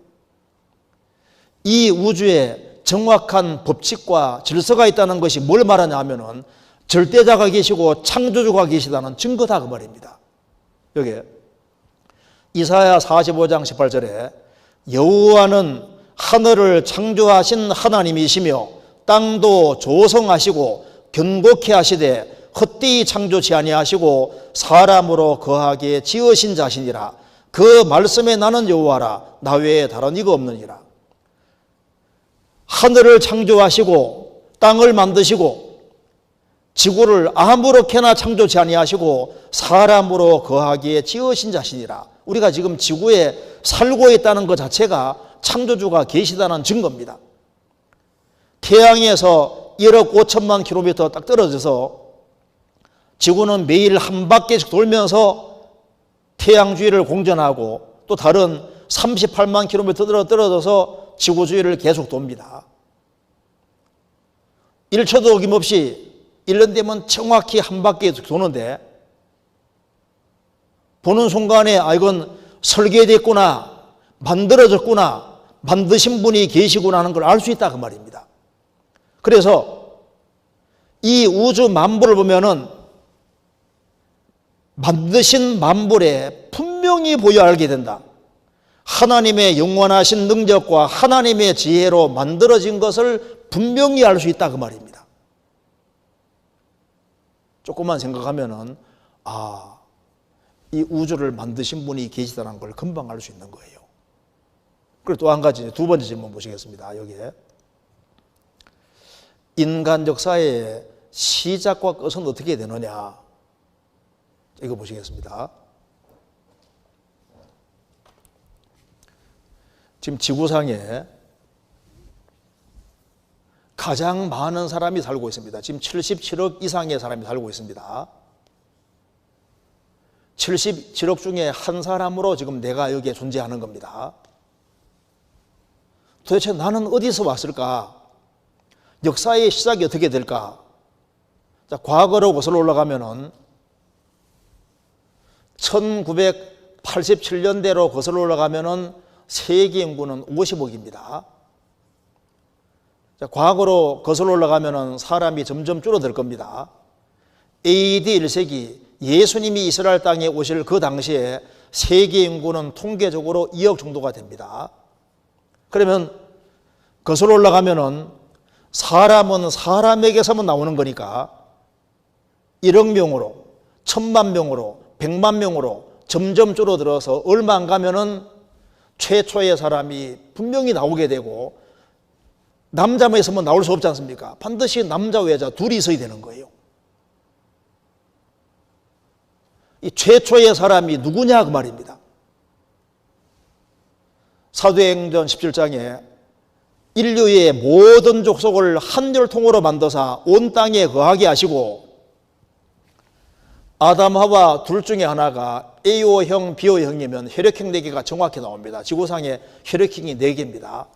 이 우주에 정확한 법칙과 질서가 있다는 것이 뭘 말하냐 하면은 절대자가 계시고 창조주가 계시다는 증거다 그 말입니다. 여기 이사야 45장 18절에 여호와는 하늘을 창조하신 하나님이시며 땅도 조성하시고 견고케 하시되 헛되이 창조치 아니하시고 사람으로 거하게 지으신 자신이라. 그 말씀에 나는 여호와라. 나 외에 다른 이가 없느니라. 하늘을 창조하시고 땅을 만드시고 지구를 아무렇게나 창조치 아니하시고 사람으로 거하기에 지으신 자신이라. 우리가 지금 지구에 살고 있다는 것 자체가 창조주가 계시다는 증거입니다. 태양에서 1억 5천만 킬로미터 딱 떨어져서 지구는 매일 한 바퀴씩 돌면서 태양 주위를 공전하고 또 다른 38만 킬로미터 떨어져서 지구 주위를 계속 돕니다. 1초도 어김없이 1년 되면 정확히 한 바퀴 도는데 보는 순간에 이건 설계됐구나, 만들어졌구나, 만드신 분이 계시구나 하는 걸 알 수 있다 그 말입니다. 그래서 이 우주 만물을 보면은 만드신 만물에 분명히 보여 알게 된다. 하나님의 영원하신 능력과 하나님의 지혜로 만들어진 것을 분명히 알 수 있다 그 말입니다. 조금만 생각하면은 이 우주를 만드신 분이 계시다는 걸 금방 알 수 있는 거예요. 그리고 또 한 가지, 두 번째 질문 보시겠습니다. 여기에 인간 역사의 시작과 끝은 어떻게 되느냐, 이거 보시겠습니다. 지금 지구상에 가장 많은 사람이 살고 있습니다. 지금 77억 이상의 사람이 살고 있습니다. 77억 중에 한 사람으로 지금 내가 여기에 존재하는 겁니다. 도대체 나는 어디서 왔을까? 역사의 시작이 어떻게 될까? 자, 과거로 거슬러 올라가면은 1987년대로 거슬러 올라가면은 세계 인구는 50억입니다. 자, 과거로 거슬러 올라가면은 사람이 점점 줄어들 겁니다. AD 1세기 예수님이 이스라엘 땅에 오실 그 당시에 세계 인구는 통계적으로 2억 정도가 됩니다. 그러면 거슬러 올라가면은 사람은 사람에게서만 나오는 거니까 1억 명으로, 1000만 명으로, 100만 명으로 점점 줄어들어서 얼마 안 가면은 최초의 사람이 분명히 나오게 되고, 남자만 있으면 나올 수 없지 않습니까? 반드시 남자와 여자 둘이 있어야 되는 거예요. 이 최초의 사람이 누구냐 그 말입니다. 사도행전 17장에 인류의 모든 족속을 한 혈통으로 만드사 온 땅에 거하게 하시고, 아담 하와 둘 중에 하나가 A호형, B호형이면 혈액형 4개가 정확히 나옵니다. 지구상에 혈액형이 4개입니다.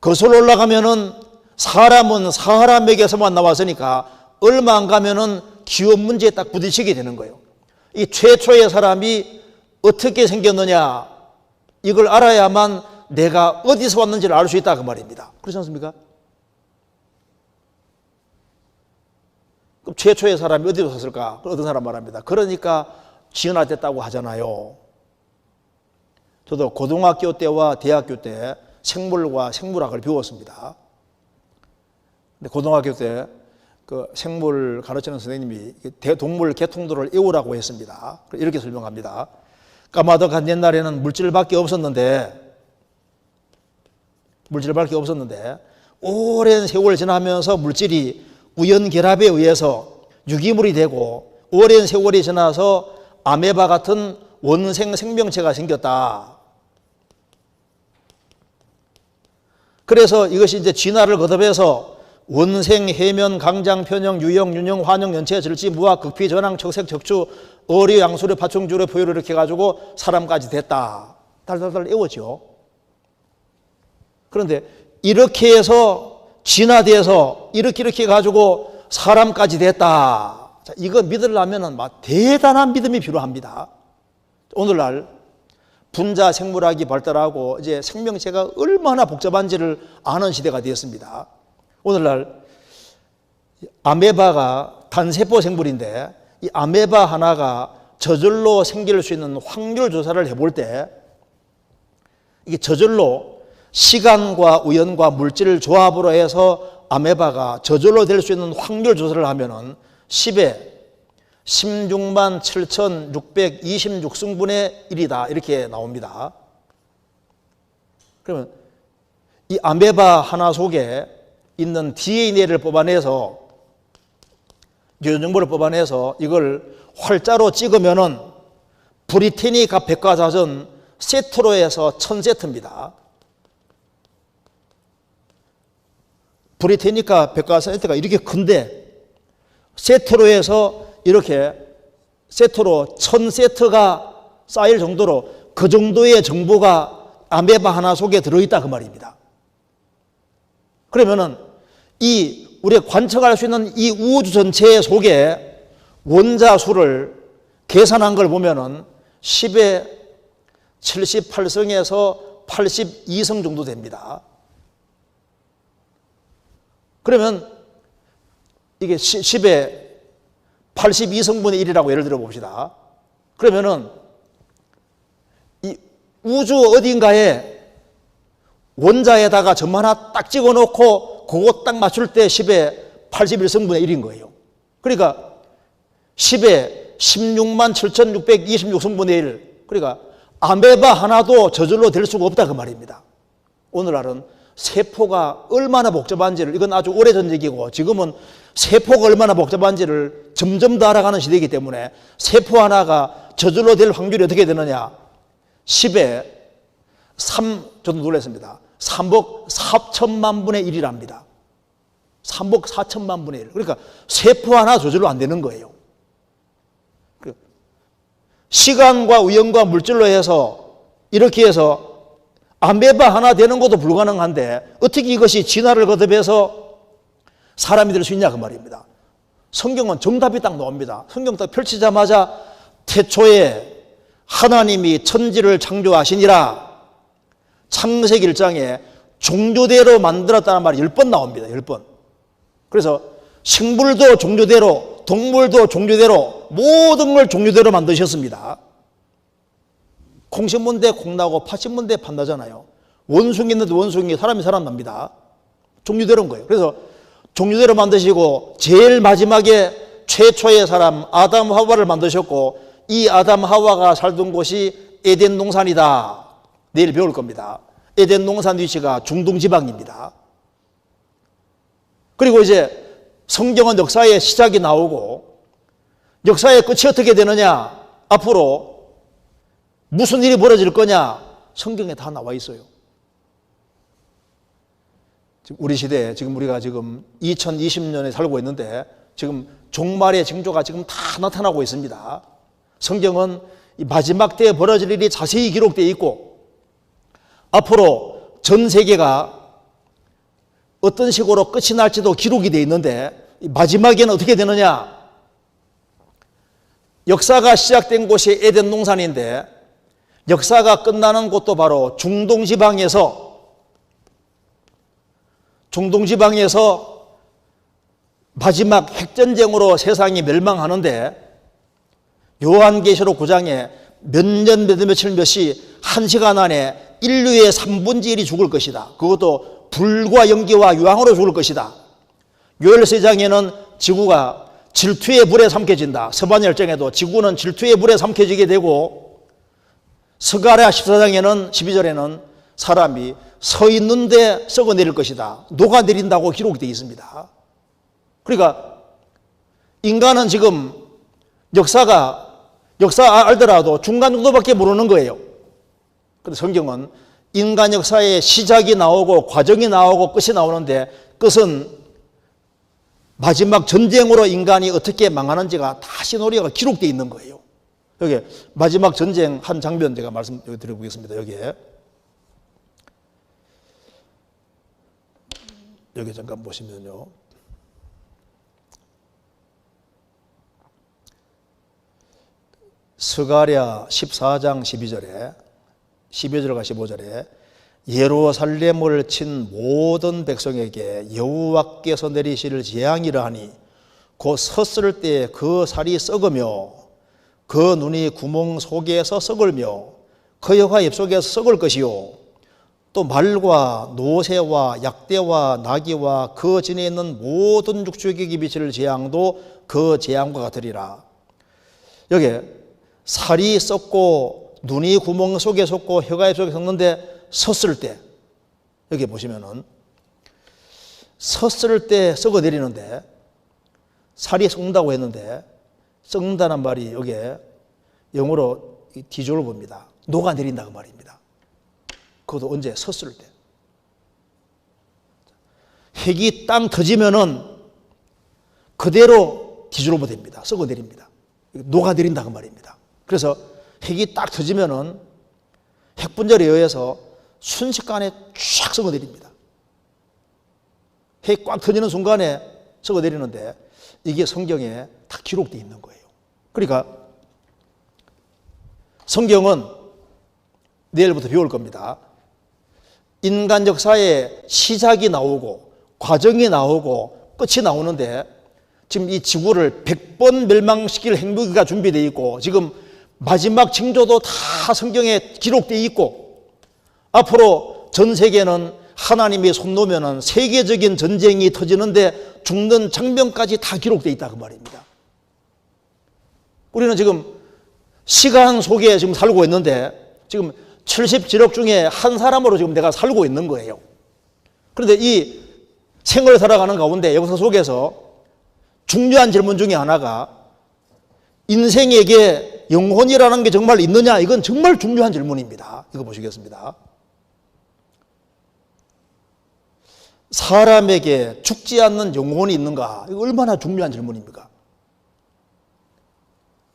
거슬러 올라가면은 사람은 사람에게서만 나왔으니까 얼마 안 가면은 기업 문제에 딱 부딪히게 되는 거예요. 이 최초의 사람이 어떻게 생겼느냐, 이걸 알아야만 내가 어디서 왔는지를 알 수 있다 그 말입니다. 그렇지 않습니까? 그럼 최초의 사람이 어디서 왔을까? 어떤 사람 말합니다. 그러니까 진화됐다고 하잖아요. 저도 고등학교 때와 대학교 때 생물과 생물학을 배웠습니다. 근데 고등학교 때 그 생물 가르치는 선생님이 동물 계통들을 외우라고 했습니다. 이렇게 설명합니다. 까마득한 옛날에는 물질밖에 없었는데 오랜 세월 지나면서 물질이 우연결합에 의해서 유기물이 되고 오랜 세월이 지나서 아메바 같은 원생 생명체가 생겼다. 그래서 이것이 이제 진화를 거듭해서 원생, 해면, 강장, 편형, 유형, 윤형, 환형, 연체, 절지, 무학, 극피, 전항, 척색, 적추, 어리, 양수리, 파충주리, 포유리 이렇게 해가지고 사람까지 됐다. 달달달 애워죠. 그런데 이렇게 해서 진화돼서 이렇게 해가지고 사람까지 됐다. 자, 이거 믿으려면은 막 대단한 믿음이 필요합니다. 오늘날 분자 생물학이 발달하고 이제 생명체가 얼마나 복잡한지를 아는 시대가 되었습니다. 오늘날 아메바가 단세포 생물인데 이 아메바 하나가 저절로 생길 수 있는 확률 조사를 해볼 때 이게 저절로 시간과 우연과 물질 조합으로 해서 아메바가 저절로 될 수 있는 확률 조사를 하면은 10에 16만 7,626승분의 1이다. 이렇게 나옵니다. 그러면 이 아메바 하나 속에 있는 DNA를 뽑아내서 유전 정보를 뽑아내서 이걸 활자로 찍으면은 브리테니카 백과사전 세트로 해서 1000세트입니다. 브리테니카 백과사전 세트가 이렇게 큰데 세트로 해서 이렇게 세트로 1000세트가 쌓일 정도로 그 정도의 정보가 아메바 하나 속에 들어있다 그 말입니다. 그러면은 우리가 관측할 수 있는 이 우주 전체 속에 원자 수를 계산한 걸 보면은 10의 78승에서 82승 정도 됩니다. 그러면 이게 10의 82승분의 1이라고 예를 들어 봅시다. 그러면은 이 우주 어딘가에 원자에다가 점 하나 딱 찍어 놓고 그거 딱 맞출 때 10의 81승분의 1인 거예요. 그러니까 10의 16만 7,626승분의 1. 그러니까 아메바 하나도 저절로 될 수가 없다 그 말입니다. 오늘날은 세포가 얼마나 복잡한지를, 이건 아주 오래전 얘기고 지금은 세포가 얼마나 복잡한지를 점점 더 알아가는 시대이기 때문에 세포 하나가 저절로 될 확률이 어떻게 되느냐. 10에 3, 저도 놀랐습니다. 3억 4천만 분의 1이랍니다. 3억 4천만 분의 1. 그러니까 세포 하나 저절로 안 되는 거예요. 시간과 우연과 물질로 해서 이렇게 해서 아메바 하나 되는 것도 불가능한데 어떻게 이것이 진화를 거듭해서 사람이 될 수 있냐 그 말입니다. 성경은 정답이 딱 나옵니다. 성경 딱 펼치자마자 태초에 하나님이 천지를 창조하시니라 창세기 1장에 종류대로 만들었다는 말이 10번 나옵니다. 10번. 그래서 식물도 종류대로, 동물도 종류대로, 모든 걸 종류대로 만드셨습니다. 콩 심은 데 콩 나고 팥 심은 데 팥 나잖아요. 원숭이 있는데 원숭이, 사람이 사람 납니다. 종류대로인 거예요. 그래서 종류대로 만드시고 제일 마지막에 최초의 사람 아담 하와를 만드셨고 이 아담 하와가 살던 곳이 에덴 동산이다. 내일 배울 겁니다. 에덴 동산 위치가 중동 지방입니다. 그리고 이제 성경은 역사의 시작이 나오고 역사의 끝이 어떻게 되느냐, 앞으로 무슨 일이 벌어질 거냐, 성경에 다 나와 있어요. 우리 시대에 지금 우리가 지금 2020년에 살고 있는데 지금 종말의 징조가 지금 다 나타나고 있습니다. 성경은 이 마지막 때에 벌어질 일이 자세히 기록되어 있고 앞으로 전 세계가 어떤 식으로 끝이 날지도 기록이 되어 있는데 마지막에는 어떻게 되느냐, 역사가 시작된 곳이 에덴 동산인데 역사가 끝나는 곳도 바로 중동지방에서 마지막 핵전쟁으로 세상이 멸망하는데 요한계시록 9장에 몇 년, 몇 며칠, 몇 시, 1시간 안에 인류의 3분의 1이 죽을 것이다. 그것도 불과 연기와 유황으로 죽을 것이다. 요엘서장에는 지구가 질투의 불에 삼켜진다. 서반열정에도 지구는 질투의 불에 삼켜지게 되고 스가랴 14장에는 12절에는 사람이 서 있는데 썩어내릴 것이다. 녹아내린다고 기록되어 있습니다. 그러니까 인간은 지금 역사 알더라도 중간 정도밖에 모르는 거예요. 그런데 성경은 인간 역사의 시작이 나오고 과정이 나오고 끝이 나오는데 끝은 마지막 전쟁으로 인간이 어떻게 망하는지가 다 시나리오가 기록되어 있는 거예요. 여기 마지막 전쟁 한 장면 제가 말씀드려보겠습니다. 여기 잠깐 보시면요. 스가랴 14장 12절과 15절에 예루살렘을 친 모든 백성에게 여호와께서 내리실 재앙이라하니 곧 섰을 때 그 살이 썩으며 그 눈이 구멍 속에서 썩을며 그 혀가 입속에서 썩을 것이요 또 말과 노새와 약대와 나귀와 그 진에 있는 모든 육축에게 미칠 재앙도 그 재앙과 같으리라. 여기 살이 썩고 눈이 구멍 속에 썩고 혀가 입속에 썩는데 섰을 때, 여기 보시면은 섰을 때 썩어 내리는데 살이 썩는다고 했는데 썩는다는 말이 여기에 영어로 디졸 봅니다. 녹아내린다고 말입니다. 그것도 언제? 섰을 때. 핵이 땅 터지면은 그대로 디졸브 됩니다. 썩어 내립니다. 녹아내린다고 말입니다. 그래서 핵이 딱 터지면은 핵 분절에 의해서 순식간에 쫙 썩어 내립니다. 핵이 꽉 터지는 순간에 썩어 내리는데 이게 성경에 다 기록되어 있는 거예요. 그러니까 성경은 내일부터 배울 겁니다. 인간 역사의 시작이 나오고 과정이 나오고 끝이 나오는데 지금 이 지구를 100번 멸망시킬 핵무기가 준비되어 있고 지금 마지막 징조도 다 성경에 기록되어 있고 앞으로 전 세계는 하나님이 손 놓으면 세계적인 전쟁이 터지는데 죽는 장면까지 다 기록되어 있다 그 말입니다. 우리는 지금 시간 속에 지금 살고 있는데 지금 77억 중에 한 사람으로 지금 내가 살고 있는 거예요. 그런데 이 생을 살아가는 가운데 역사 속에서 중요한 질문 중에 하나가 인생에게 영혼이라는 게 정말 있느냐? 이건 정말 중요한 질문입니다. 이거 보시겠습니다. 사람에게 죽지 않는 영혼이 있는가? 이거 얼마나 중요한 질문입니까?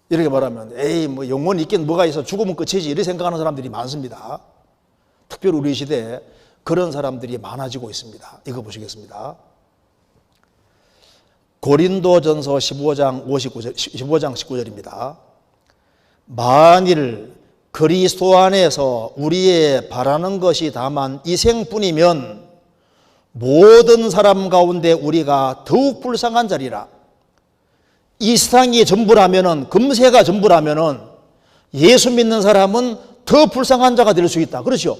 이렇게 말하면 에이 뭐 영혼이 있긴 뭐가 있어 죽으면 끝이지 이렇게 생각하는 사람들이 많습니다. 특별히 우리 시대에 그런 사람들이 많아지고 있습니다. 이거 보시겠습니다. 고린도전서 15장 19절입니다. 만일 그리스도 안에서 우리의 바라는 것이 다만 이 생뿐이면 모든 사람 가운데 우리가 더욱 불쌍한 자리라. 이 세상이 전부라면은 금세가 전부라면은 예수 믿는 사람은 더 불쌍한 자가 될 수 있다. 그렇죠?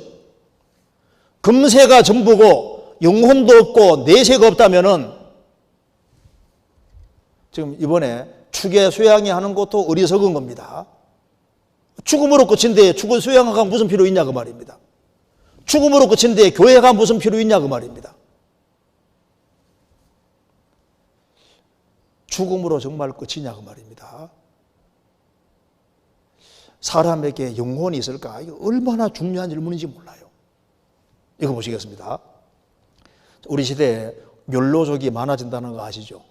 금세가 전부고 영혼도 없고 내세가 없다면은 지금 이번에 추계 수양회 하는 것도 어리석은 겁니다. 죽음으로 끝인데 죽은 수양회가 무슨 필요 있냐 그 말입니다. 죽음으로 끝인데 교회가 무슨 필요 있냐 그 말입니다. 죽음으로 정말 끝이냐 그 말입니다. 사람에게 영혼이 있을까? 이거 얼마나 중요한 질문인지 몰라요. 이거 보시겠습니다. 우리 시대에 욜로족이 많아진다는 거 아시죠?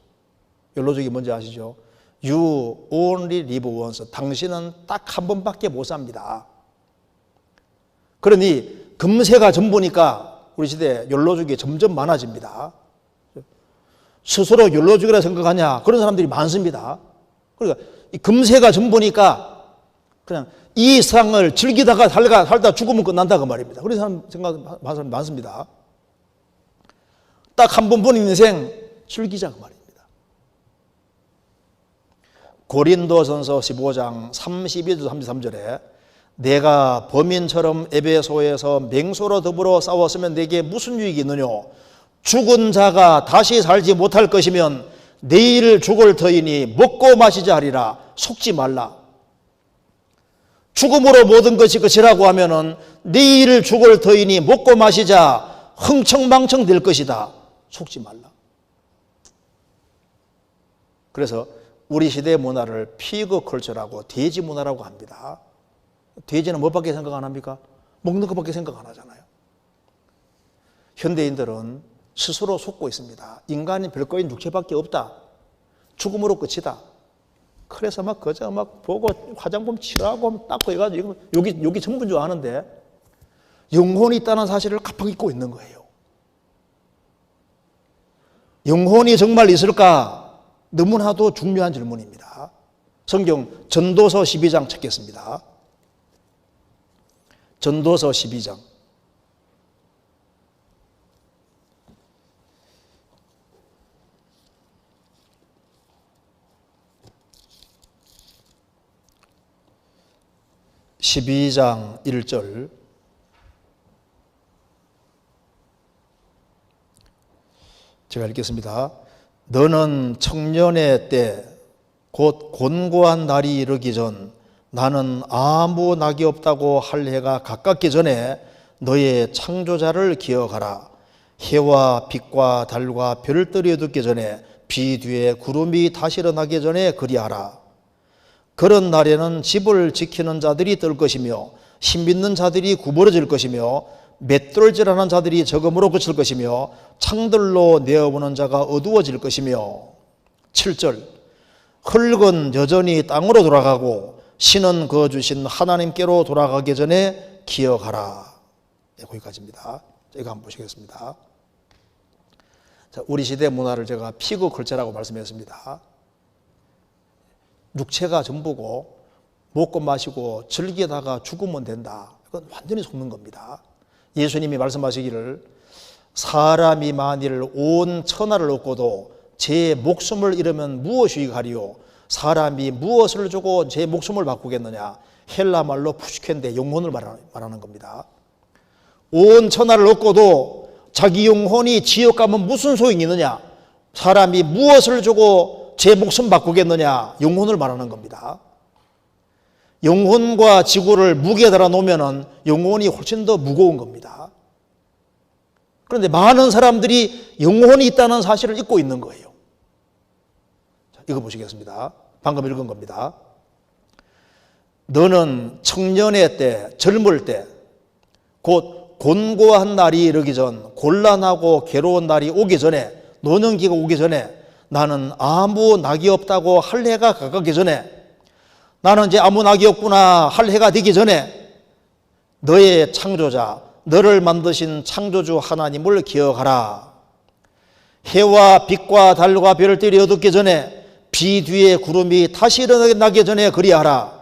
욜로족이 뭔지 아시죠? You only live once. 당신은 딱 한 번밖에 못 삽니다. 그러니 금세가 전부니까 우리 시대에 욜로족이 점점 많아집니다. 스스로 욜로족이라 생각하냐? 그런 사람들이 많습니다. 그러니까 금세가 전부니까 그냥 이 세상을 즐기다가 살다 죽으면 끝난다 그 말입니다. 그런 사람 생각하는 사람 많습니다. 딱 한 번 본 인생 즐기자 그 말입니다. 고린도전서 15장 32절 33절에 내가 범인처럼 에베소에서 맹수로 더불어 싸웠으면 내게 무슨 유익이 있느냐? 죽은 자가 다시 살지 못할 것이면 내일 죽을 터이니 먹고 마시자 하리라. 속지 말라. 죽음으로 모든 것이 끝이라고 하면은 내일 죽을 터이니 먹고 마시자 흥청망청 될 것이다. 속지 말라. 그래서 우리 시대의 문화를 피그 컬처라고 돼지 문화라고 합니다. 돼지는 뭐밖에 생각 안 합니까? 먹는 것밖에 생각 안 하잖아요. 현대인들은 스스로 속고 있습니다. 인간이 별거인 육체밖에 없다. 죽음으로 끝이다. 그래서 막 그저 막 보고 화장품 칠하고 닦고 해가지고 여기 전부인 줄 아는데 영혼이 있다는 사실을 가팍 잊고 있는 거예요. 영혼이 정말 있을까? 너무나도 중요한 질문입니다. 성경 전도서 12장 찾겠습니다. 전도서 12장. (12장) 1절. 제가 읽겠습니다. 너는 청년의 때 곧 곤고한 날이 이르기 전 나는 아무 낙이 없다고 할 해가 가깝기 전에 너의 창조자를 기억하라. 해와 빛과 달과 별들이 어둡기 전에 비 뒤에 구름이 다시 일어나기 전에 그리하라. 그런 날에는 집을 지키는 자들이 뜰 것이며 힘 있는 자들이 구부러질 것이며 맷돌질하는 자들이 적음으로 그칠 것이며 창들로 내어보는 자가 어두워질 것이며 7절. 흙은 여전히 땅으로 돌아가고 신은 그 주신 하나님께로 돌아가기 전에 기억하라. 네, 거기까지입니다. 이거 한번 보시겠습니다. 자, 우리 시대 문화를 제가 피그 컬처라고 말씀했습니다. 육체가 전부고 먹고 마시고 즐기다가 죽으면 된다. 이건 완전히 속는 겁니다. 예수님이 말씀하시기를 사람이 만일 온 천하를 얻고도 제 목숨을 잃으면 무엇이 가리요? 사람이 무엇을 주고 제 목숨을 바꾸겠느냐? 헬라 말로 푸시켄데 영혼을 말하는 겁니다. 온 천하를 얻고도 자기 영혼이 지옥 가면 무슨 소용이 있느냐? 사람이 무엇을 주고 제 목숨 바꾸겠느냐? 영혼을 말하는 겁니다. 영혼과 지구를 무게에 달아 놓으면 영혼이 훨씬 더 무거운 겁니다. 그런데 많은 사람들이 영혼이 있다는 사실을 잊고 있는 거예요. 자, 이거 보시겠습니다. 방금 읽은 겁니다. 너는 청년의 때, 젊을 때, 곧 곤고한 날이 이르기 전, 곤란하고 괴로운 날이 오기 전에, 노년기가 오기 전에, 나는 아무 낙이 없다고 할 해가 가깝기 전에, 나는 이제 아무 낙이 없구나 할 해가 되기 전에 너의 창조자, 너를 만드신 창조주 하나님을 기억하라. 해와 빛과 달과 별들이 어둡기 전에 비 뒤에 구름이 다시 일어나기 전에 그리하라.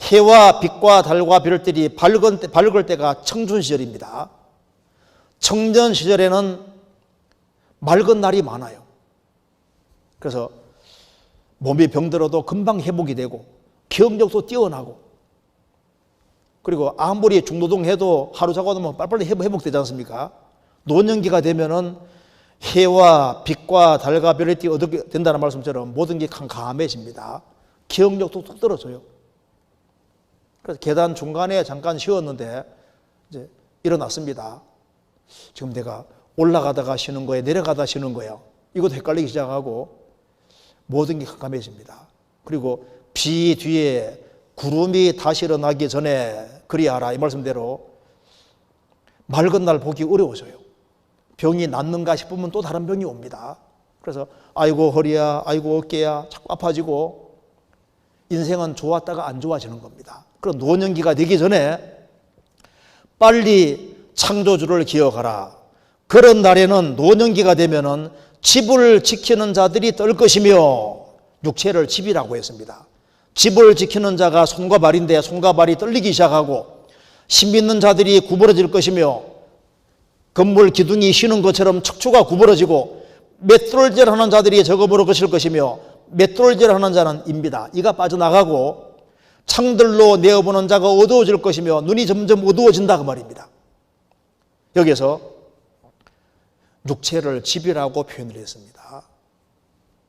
해와 빛과 달과 별들이 밝을 때가 청춘 시절입니다. 청년 시절에는 맑은 날이 많아요. 그래서 몸이 병들어도 금방 회복이 되고 기억력도 뛰어나고, 그리고 아무리 중노동해도 하루 자고 나면 빨리빨리 회복되지 않습니까? 노년기가 되면은 해와 빛과 달과 별이 어떻게 된다는 말씀처럼 모든 게 캄캄해집니다. 기억력도 뚝 떨어져요. 그래서 계단 중간에 잠깐 쉬었는데 이제 일어났습니다. 지금 내가 올라가다가 쉬는 거예요, 내려가다 쉬는 거예요. 이것도 헷갈리기 시작하고 모든 게 캄캄해집니다. 그리고 비 뒤에 구름이 다시 일어나기 전에 그리하라. 이 말씀대로 맑은 날 보기 어려워져요. 병이 낫는가 싶으면 또 다른 병이 옵니다. 그래서 아이고 허리야, 아이고 어깨야, 자꾸 아파지고 인생은 좋았다가 안 좋아지는 겁니다. 그럼 노년기가 되기 전에 빨리 창조주를 기억하라. 그런 날에는 노년기가 되면은 집을 지키는 자들이 떨 것이며, 육체를 집이라고 했습니다. 집을 지키는 자가 손과 발인데 손과 발이 떨리기 시작하고 힘 있는 자들이 구부러질 것이며, 건물 기둥이 쉬는 것처럼 척추가 구부러지고 맷돌질하는 자들이 적음으로 그칠 것이며, 맷돌질하는 자는 입니다. 이가 빠져나가고 창들로 내어보는 자가 어두워질 것이며 눈이 점점 어두워진다 그 말입니다. 여기서 육체를 집이라고 표현을 했습니다.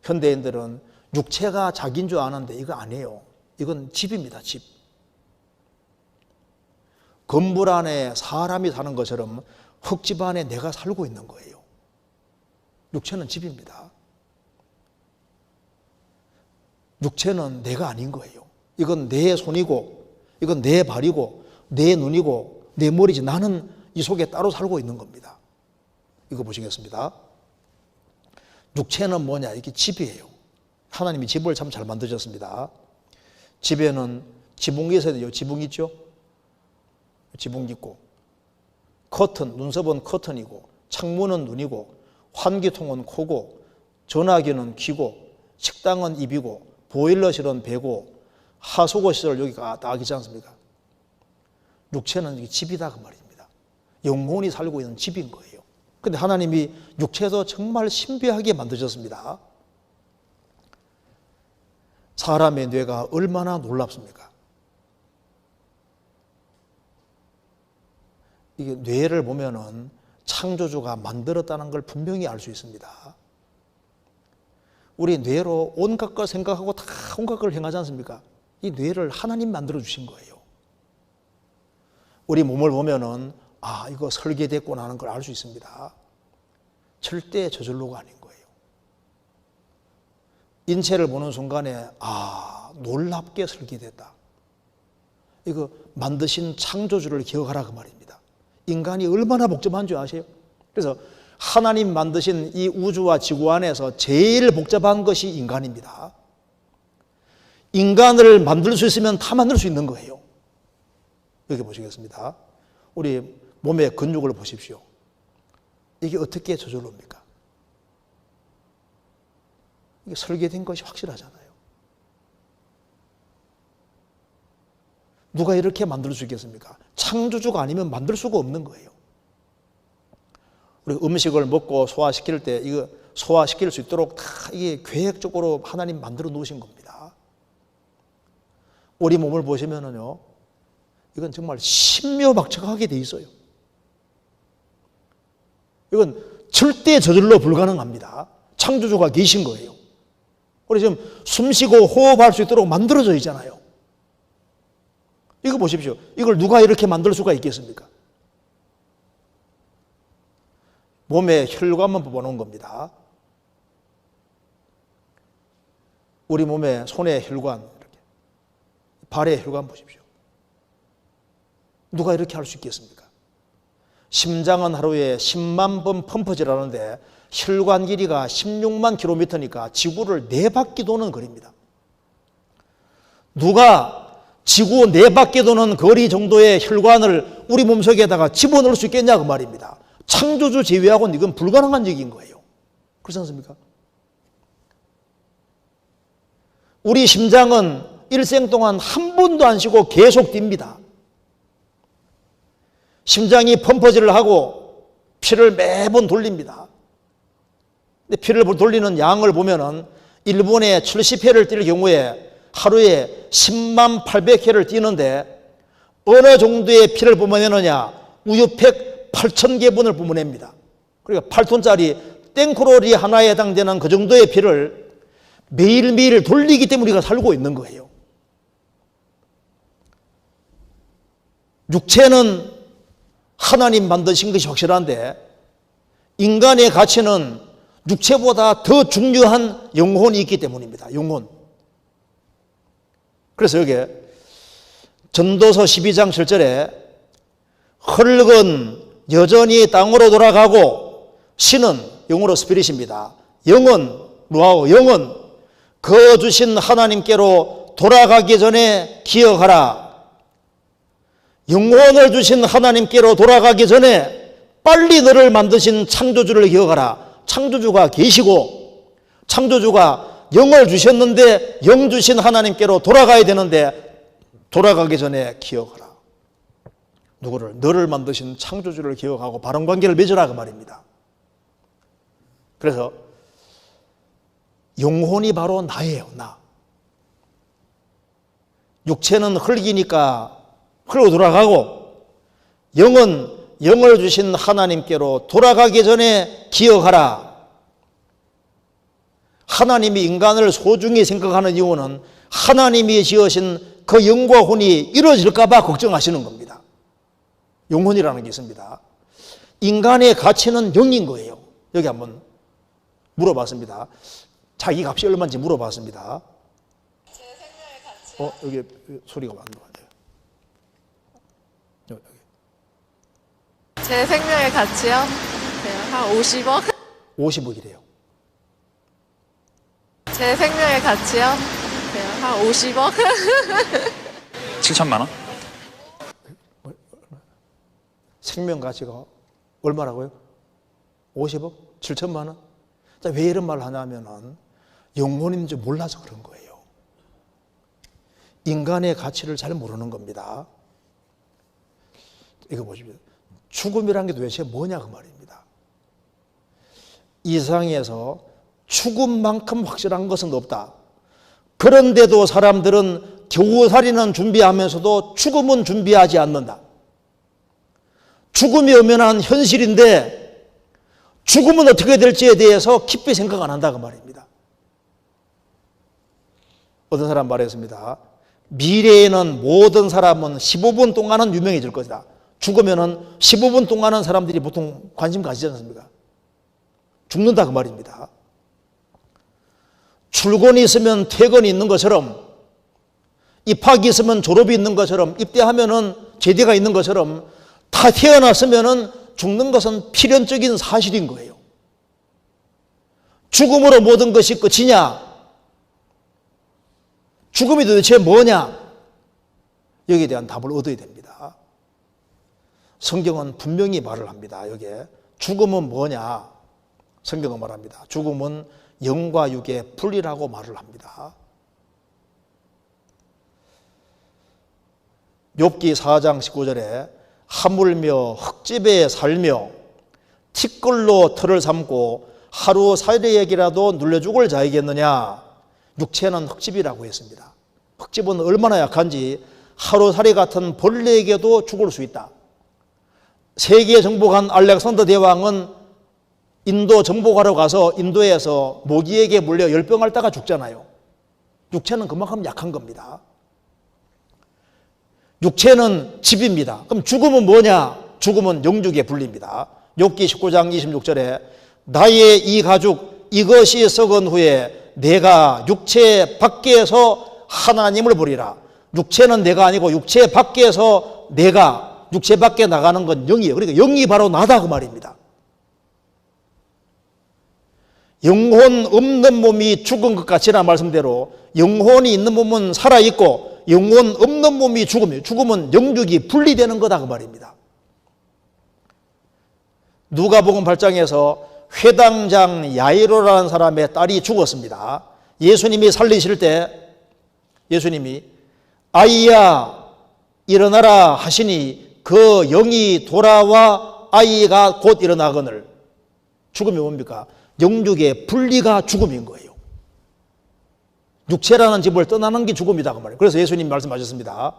현대인들은 육체가 자기인 줄 아는데 이거 아니에요. 이건 집입니다. 집. 건물 안에 사람이 사는 것처럼 흙집 안에 내가 살고 있는 거예요. 육체는 집입니다. 육체는 내가 아닌 거예요. 이건 내 손이고, 이건 내 발이고, 내 눈이고, 내 머리지. 나는 이 속에 따로 살고 있는 겁니다. 이거 보시겠습니다. 육체는 뭐냐? 이게 집이에요. 하나님이 집을 참 잘 만드셨습니다. 집에는 지붕이 있어야 돼요. 지붕 있죠? 지붕 있고, 커튼, 눈썹은 커튼이고, 창문은 눈이고, 환기통은 코고, 전화기는 귀고, 식당은 입이고, 보일러실은 배고, 하수구시설 여기가 딱 있지 않습니까? 육체는 이게 집이다 그 말입니다. 영혼이 살고 있는 집인 거예요. 근데 하나님이 육체도 정말 신비하게 만드셨습니다. 사람의 뇌가 얼마나 놀랍습니까? 이게 뇌를 보면은 창조주가 만들었다는 걸 분명히 알 수 있습니다. 우리 뇌로 온갖 걸 생각하고 다 온갖 걸 행하지 않습니까? 이 뇌를 하나님 만들어 주신 거예요. 우리 몸을 보면은 아, 이거 설계됐구나 하는 걸 알 수 있습니다. 절대 저절로가 아닌 거예요. 인체를 보는 순간에 아, 놀랍게 설계됐다. 이거 만드신 창조주를 기억하라 그 말입니다. 인간이 얼마나 복잡한 줄 아세요? 그래서 하나님 만드신 이 우주와 지구 안에서 제일 복잡한 것이 인간입니다. 인간을 만들 수 있으면 다 만들 수 있는 거예요. 여기 보시겠습니다. 우리 몸의 근육을 보십시오. 이게 어떻게 저절로입니까? 이게 설계된 것이 확실하잖아요. 누가 이렇게 만들 수 있겠습니까? 창조주가 아니면 만들 수가 없는 거예요. 우리 음식을 먹고 소화시킬 때 이거 소화시킬 수 있도록 다 이게 계획적으로 하나님 만들어 놓으신 겁니다. 우리 몸을 보시면은요, 이건 정말 신묘막측하게 돼 있어요. 이건 절대 저절로 불가능합니다. 창조주가 계신 거예요. 우리 지금 숨쉬고 호흡할 수 있도록 만들어져 있잖아요. 이거 보십시오. 이걸 누가 이렇게 만들 수가 있겠습니까? 몸에 혈관만 뽑아놓은 겁니다. 우리 몸에 손의 혈관, 이렇게. 발의 혈관 보십시오. 누가 이렇게 할 수 있겠습니까? 심장은 하루에 10만 번 펌프질 하는데 혈관 길이가 16만 킬로미터니까 지구를 4바퀴 도는 거리입니다. 누가 지구 4바퀴 도는 거리 정도의 혈관을 우리 몸속에다가 집어넣을 수 있겠냐 그 말입니다. 창조주 제외하고는 이건 불가능한 얘기인 거예요. 그렇지 않습니까? 우리 심장은 일생 동안 한 번도 안 쉬고 계속 뜁니다. 심장이 펌프질을 하고 피를 매번 돌립니다. 근데 피를 돌리는 양을 보면은 일본에 70회를 뛸 경우에 하루에 10만 800회를 뛰는데 어느 정도의 피를 뿜어내느냐? 우유팩 8,000개분을 뿜어냅니다. 그러니까 8톤짜리 땡크로리 하나에 해당되는 그 정도의 피를 매일매일 돌리기 때문에 우리가 살고 있는 거예요. 육체는 하나님 만드신 것이 확실한데 인간의 가치는 육체보다 더 중요한 영혼이 있기 때문입니다. 영혼. 그래서 여기에 전도서 12장 7절에 흙은 여전히 땅으로 돌아가고 신은 영어로 스피릿입니다. 영은 루아오, 영은 그 주신 하나님께로 돌아가기 전에 기억하라. 영혼을 주신 하나님께로 돌아가기 전에 빨리 너를 만드신 창조주를 기억하라. 창조주가 계시고 창조주가 영을 주셨는데 영 주신 하나님께로 돌아가야 되는데 돌아가기 전에 기억하라. 누구를? 너를 만드신 창조주를 기억하고 바른 관계를 맺으라 그 말입니다. 그래서 영혼이 바로 나예요. 나. 육체는 흙이니까 흙으로 돌아가고 영은 영을 주신 하나님께로 돌아가기 전에 기억하라. 하나님이 인간을 소중히 생각하는 이유는 하나님이 지으신 그 영과 혼이 이루어질까 봐 걱정하시는 겁니다. 영혼이라는 게 있습니다. 인간의 가치는 영인 거예요. 여기 한번 물어봤습니다. 자기 값이 얼마인지 물어봤습니다. 제 생명의 가치요? 여기 소리가 안 들어가요. 제 생명의 가치요? 그냥 한 50억? 50억이래요. 제 생명의 가치요? 그냥 한 50억? 7천만 원? 생명 가치가 얼마라고요? 50억? 7천만 원? 자, 왜 이런 말을 하냐면은 영혼인 줄 몰라서 그런 거예요. 인간의 가치를 잘 모르는 겁니다. 이거 보십시오. 죽음이란 게 도대체 뭐냐 그 말입니다. 이 세상에서 죽음만큼 확실한 것은 없다. 그런데도 사람들은 겨우살이는 준비하면서도 죽음은 준비하지 않는다. 죽음이 엄연한 현실인데 죽음은 어떻게 될지에 대해서 깊이 생각 안 한다 그 말입니다. 어떤 사람 말했습니다. 미래에는 모든 사람은 15분 동안은 유명해질 것이다. 죽으면은 15분 동안은 사람들이 보통 관심 가지지 않습니까? 죽는다 그 말입니다. 출근이 있으면 퇴근이 있는 것처럼, 입학이 있으면 졸업이 있는 것처럼, 입대하면은 제대가 있는 것처럼 다 태어났으면은 죽는 것은 필연적인 사실인 거예요. 죽음으로 모든 것이 끝이냐? 죽음이 도대체 뭐냐? 여기에 대한 답을 얻어야 됩니다. 성경은 분명히 말을 합니다. 여기에 죽음은 뭐냐? 성경은 말합니다. 죽음은 영과 육의 분리라고 말을 합니다. 욥기 4장 19절에 하물며 흙집에 살며 티끌로 털을 삼고 하루 살이에게라도 눌려 죽을 자이겠느냐. 육체는 흙집이라고 했습니다. 흙집은 얼마나 약한지 하루살이 같은 벌레에게도 죽을 수 있다. 세계 정복한 알렉산더 대왕은 인도 정복하러 가서 인도에서 모기에게 물려 열병 앓다가 죽잖아요. 육체는 그만큼 약한 겁니다. 육체는 집입니다. 그럼 죽음은 뭐냐? 죽음은 영육의 분리입니다. 욥기 19장 26절에 나의 이 가죽 이것이 썩은 후에 내가 육체 밖에서 하나님을 보리라. 육체는 내가 아니고 육체 밖에서 내가, 육체 밖에 나가는 건 영이에요. 그러니까 영이 바로 나다 그 말입니다. 영혼 없는 몸이 죽은 것 같이나 말씀대로 영혼이 있는 몸은 살아있고 영혼 없는 몸이 죽음이에요. 죽음은 영육이 분리되는 거다 그 말입니다. 누가복음 8장에서 회당장 야이로라는 사람의 딸이 죽었습니다. 예수님이 살리실 때 예수님이 아이야 일어나라 하시니 그 영이 돌아와 아이가 곧 일어나거늘. 죽음이 뭡니까? 영육의 분리가 죽음인 거예요. 육체라는 집을 떠나는 게 죽음이다 그 말이에요. 그래서 예수님 말씀하셨습니다.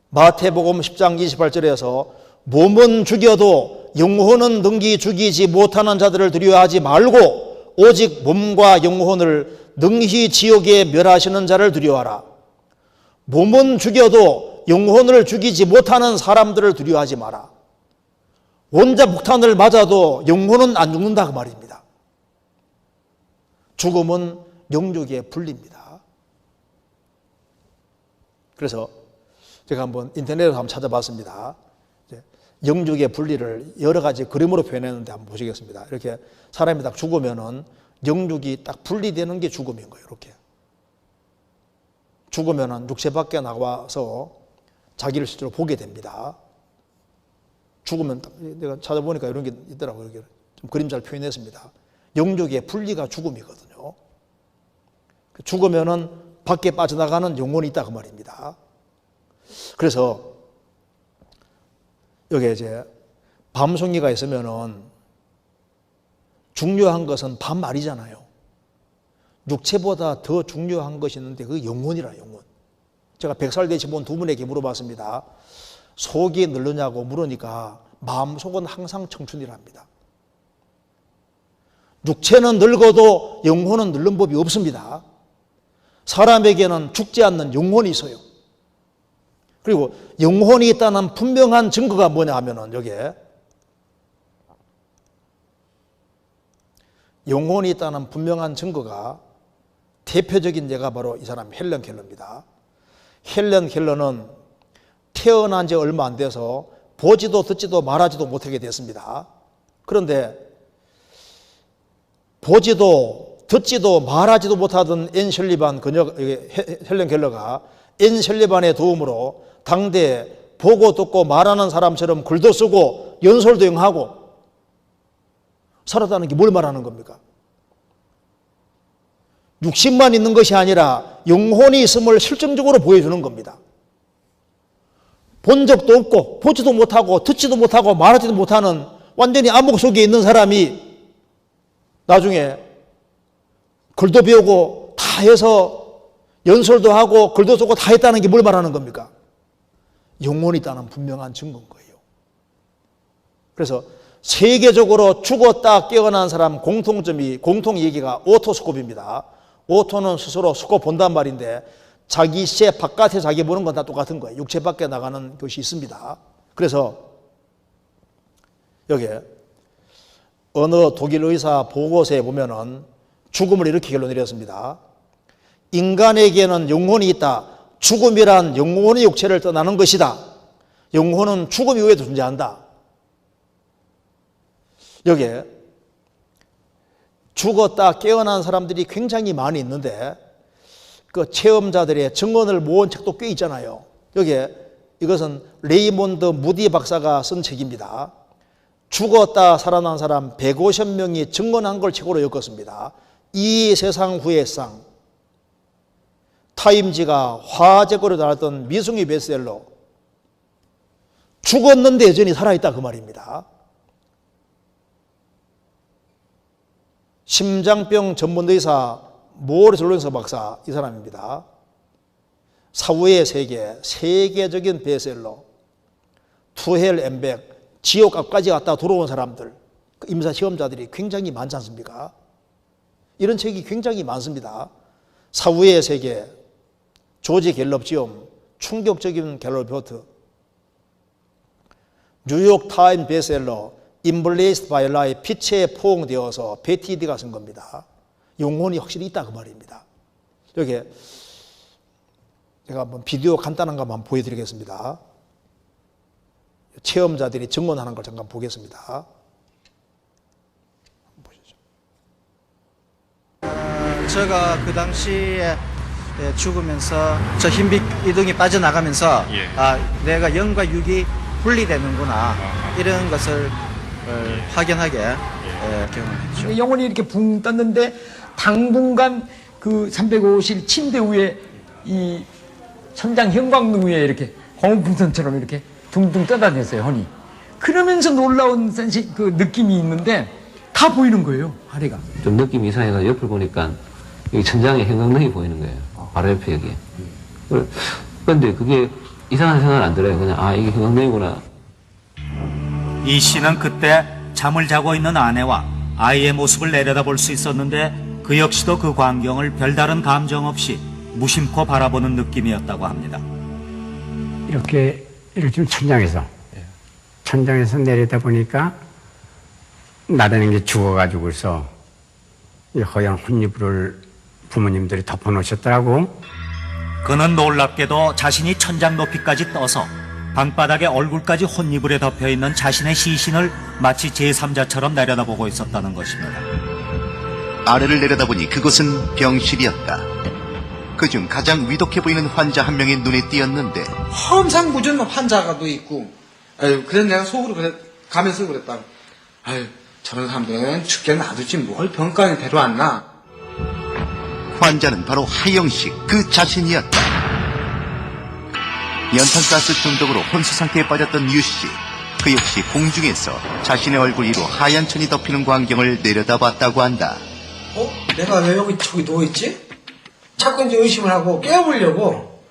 마태복음 10장 28절에서 몸은 죽여도 영혼은 능히 죽이지 못하는 자들을 두려워하지 말고 오직 몸과 영혼을 능히 지옥에 멸하시는 자를 두려워하라. 몸은 죽여도 영혼을 죽이지 못하는 사람들을 두려워하지 마라. 원자폭탄을 맞아도 영혼은 안 죽는다 그 말입니다. 죽음은 영육의 분리입니다. 그래서 제가 한번 인터넷에서 한번 찾아봤습니다. 영육의 분리를 여러 가지 그림으로 표현했는데 한번 보시겠습니다. 이렇게 사람이 딱 죽으면은 영육이 딱 분리되는 게 죽음인 거예요. 이렇게 죽으면은 육체 밖에 나와서 자기를 실제로 보게 됩니다. 죽으면 내가 찾아보니까 이런 게 있더라고요. 이렇게 좀 그림 잘 표현했습니다. 영육의 분리가 죽음이거든요. 죽으면은 밖에 빠져나가는 영혼이 있다 그 말입니다. 그래서 여기에 이제 밤송이가 있으면은 중요한 것은 밤말이잖아요. 육체보다 더 중요한 것이 있는데 그 영혼이라 영혼. 제가 100살 되신 분 두 분에게 물어봤습니다. 속이 늙느냐고 물으니까 마음속은 항상 청춘이랍니다. 육체는 늙어도 영혼은 늙는 법이 없습니다. 사람에게는 죽지 않는 영혼이 있어요. 그리고 영혼이 있다는 분명한 증거가 뭐냐 하면은 여기에 영혼이 있다는 분명한 증거가 대표적인 예가 바로 이 사람 헬런 켈러입니다. 헬런 켈러는 태어난 지 얼마 안 돼서 보지도 듣지도 말하지도 못하게 됐습니다. 그런데 보지도 듣지도 말하지도 못하던 앤 셜리반 헬렌 켈러가 앤 셜리반의 도움으로 당대 보고 듣고 말하는 사람처럼 글도 쓰고 연설도 영하고 살았다는 게 뭘 말하는 겁니까? 육신만 있는 것이 아니라 영혼이 있음을 실증적으로 보여주는 겁니다. 본 적도 없고 보지도 못하고 듣지도 못하고 말하지도 못하는 완전히 암흑 속에 있는 사람이 나중에 글도 배우고 다 해서 연설도 하고 글도 쓰고 다 했다는 게 뭘 말하는 겁니까? 영혼이 있다는 분명한 증거인 거예요. 그래서 세계적으로 죽었다 깨어난 사람 공통 얘기가 오토스코프입니다. 오토는 스스로 스코프 본단 말인데 자기 시 바깥에 자기 보는 건 다 똑같은 거예요. 육체 밖에 나가는 것이 있습니다. 그래서 여기 어느 독일 의사 보고서에 보면은 죽음을 이렇게 결론 내렸습니다. 인간에게는 영혼이 있다. 죽음이란 영혼의 육체를 떠나는 것이다. 영혼은 죽음 이후에도 존재한다. 여기에 죽었다 깨어난 사람들이 굉장히 많이 있는데 그 체험자들의 증언을 모은 책도 꽤 있잖아요. 여기에 이것은 레이몬드 무디 박사가 쓴 책입니다. 죽었다 살아난 사람 150명이 증언한 걸 책으로 엮었습니다. 이 세상 후의 상, 타임지가 화제거리로 나왔던 미승희 베스트셀러. 죽었는데 여전히 살아있다 그 말입니다. 심장병 전문의사 모리스 롤린스 박사, 이 사람입니다. 사후의 세계, 세계적인 베스트셀러, 투헬 엠백, 지옥 앞까지 갔다 돌아온 사람들, 임사 시험자들이 굉장히 많지 않습니까? 이런 책이 굉장히 많습니다. 사후의 세계, 조지 갤럽 지음, 충격적인 갤럽 리포트, 뉴욕 타임 베스트셀러, Embraced by Life, 빛에 포옹되어서 베티 디가 쓴 겁니다. 영혼이 확실히 있다 그 말입니다. 여기 제가 한번 비디오 간단한 거 한번 보여드리겠습니다. 체험자들이 증언하는 걸 잠깐 보겠습니다. 보시죠. 제가 그 당시에 죽으면서 저 흰빛 이동이 빠져나가면서 내가 영과 육이 분리되는구나 이런 것을 확연하게 경험했죠. 영혼이 이렇게 붕 떴는데 당분간 그 350일 침대 위에 이 천장 형광등 위에 이렇게 고무풍선처럼 이렇게 둥둥 떠다녔어요, 혼이. 그러면서 놀라운 그 느낌이 있는데 다 보이는 거예요, 아래가. 좀 느낌이 이상해서 옆을 보니까 여기 천장에 형광등이 보이는 거예요. 바로 옆에 여기. 그런데 그게 이상한 생각은 안 들어요. 그냥 이게 형광등이구나. 이 씨는 그때 잠을 자고 있는 아내와 아이의 모습을 내려다볼 수 있었는데 그 역시도 그 광경을 별다른 감정 없이 무심코 바라보는 느낌이었다고 합니다. 이렇게 지금 천장에서 내려다 보니까 나라는 게 죽어가지고서 이 허연 혼이불을 부모님들이 덮어놓으셨더라고. 그는 놀랍게도 자신이 천장 높이까지 떠서 방바닥에 얼굴까지 혼이불에 덮여있는 자신의 시신을 마치 제3자처럼 내려다보고 있었다는 것입니다. 아래를 내려다보니 그곳은 병실이었다. 그중 가장 위독해 보이는 환자 한 명의 눈에 띄었는데 험상궂은 환자가 또 있고 그래서 내가 속으로 가면서 그랬다. 저런 사람들은 죽게 놔두지 뭘 병가에 데려왔나. 환자는 바로 하영식 그 자신이었다. 연탄가스 중독으로 혼수 상태에 빠졌던 유씨. 그 역시 공중에서 자신의 얼굴 위로 하얀 천이 덮이는 광경을 내려다봤다고 한다. 내가 왜 저기 누워있지? 자꾸 이제 의심을 하고 깨워보려고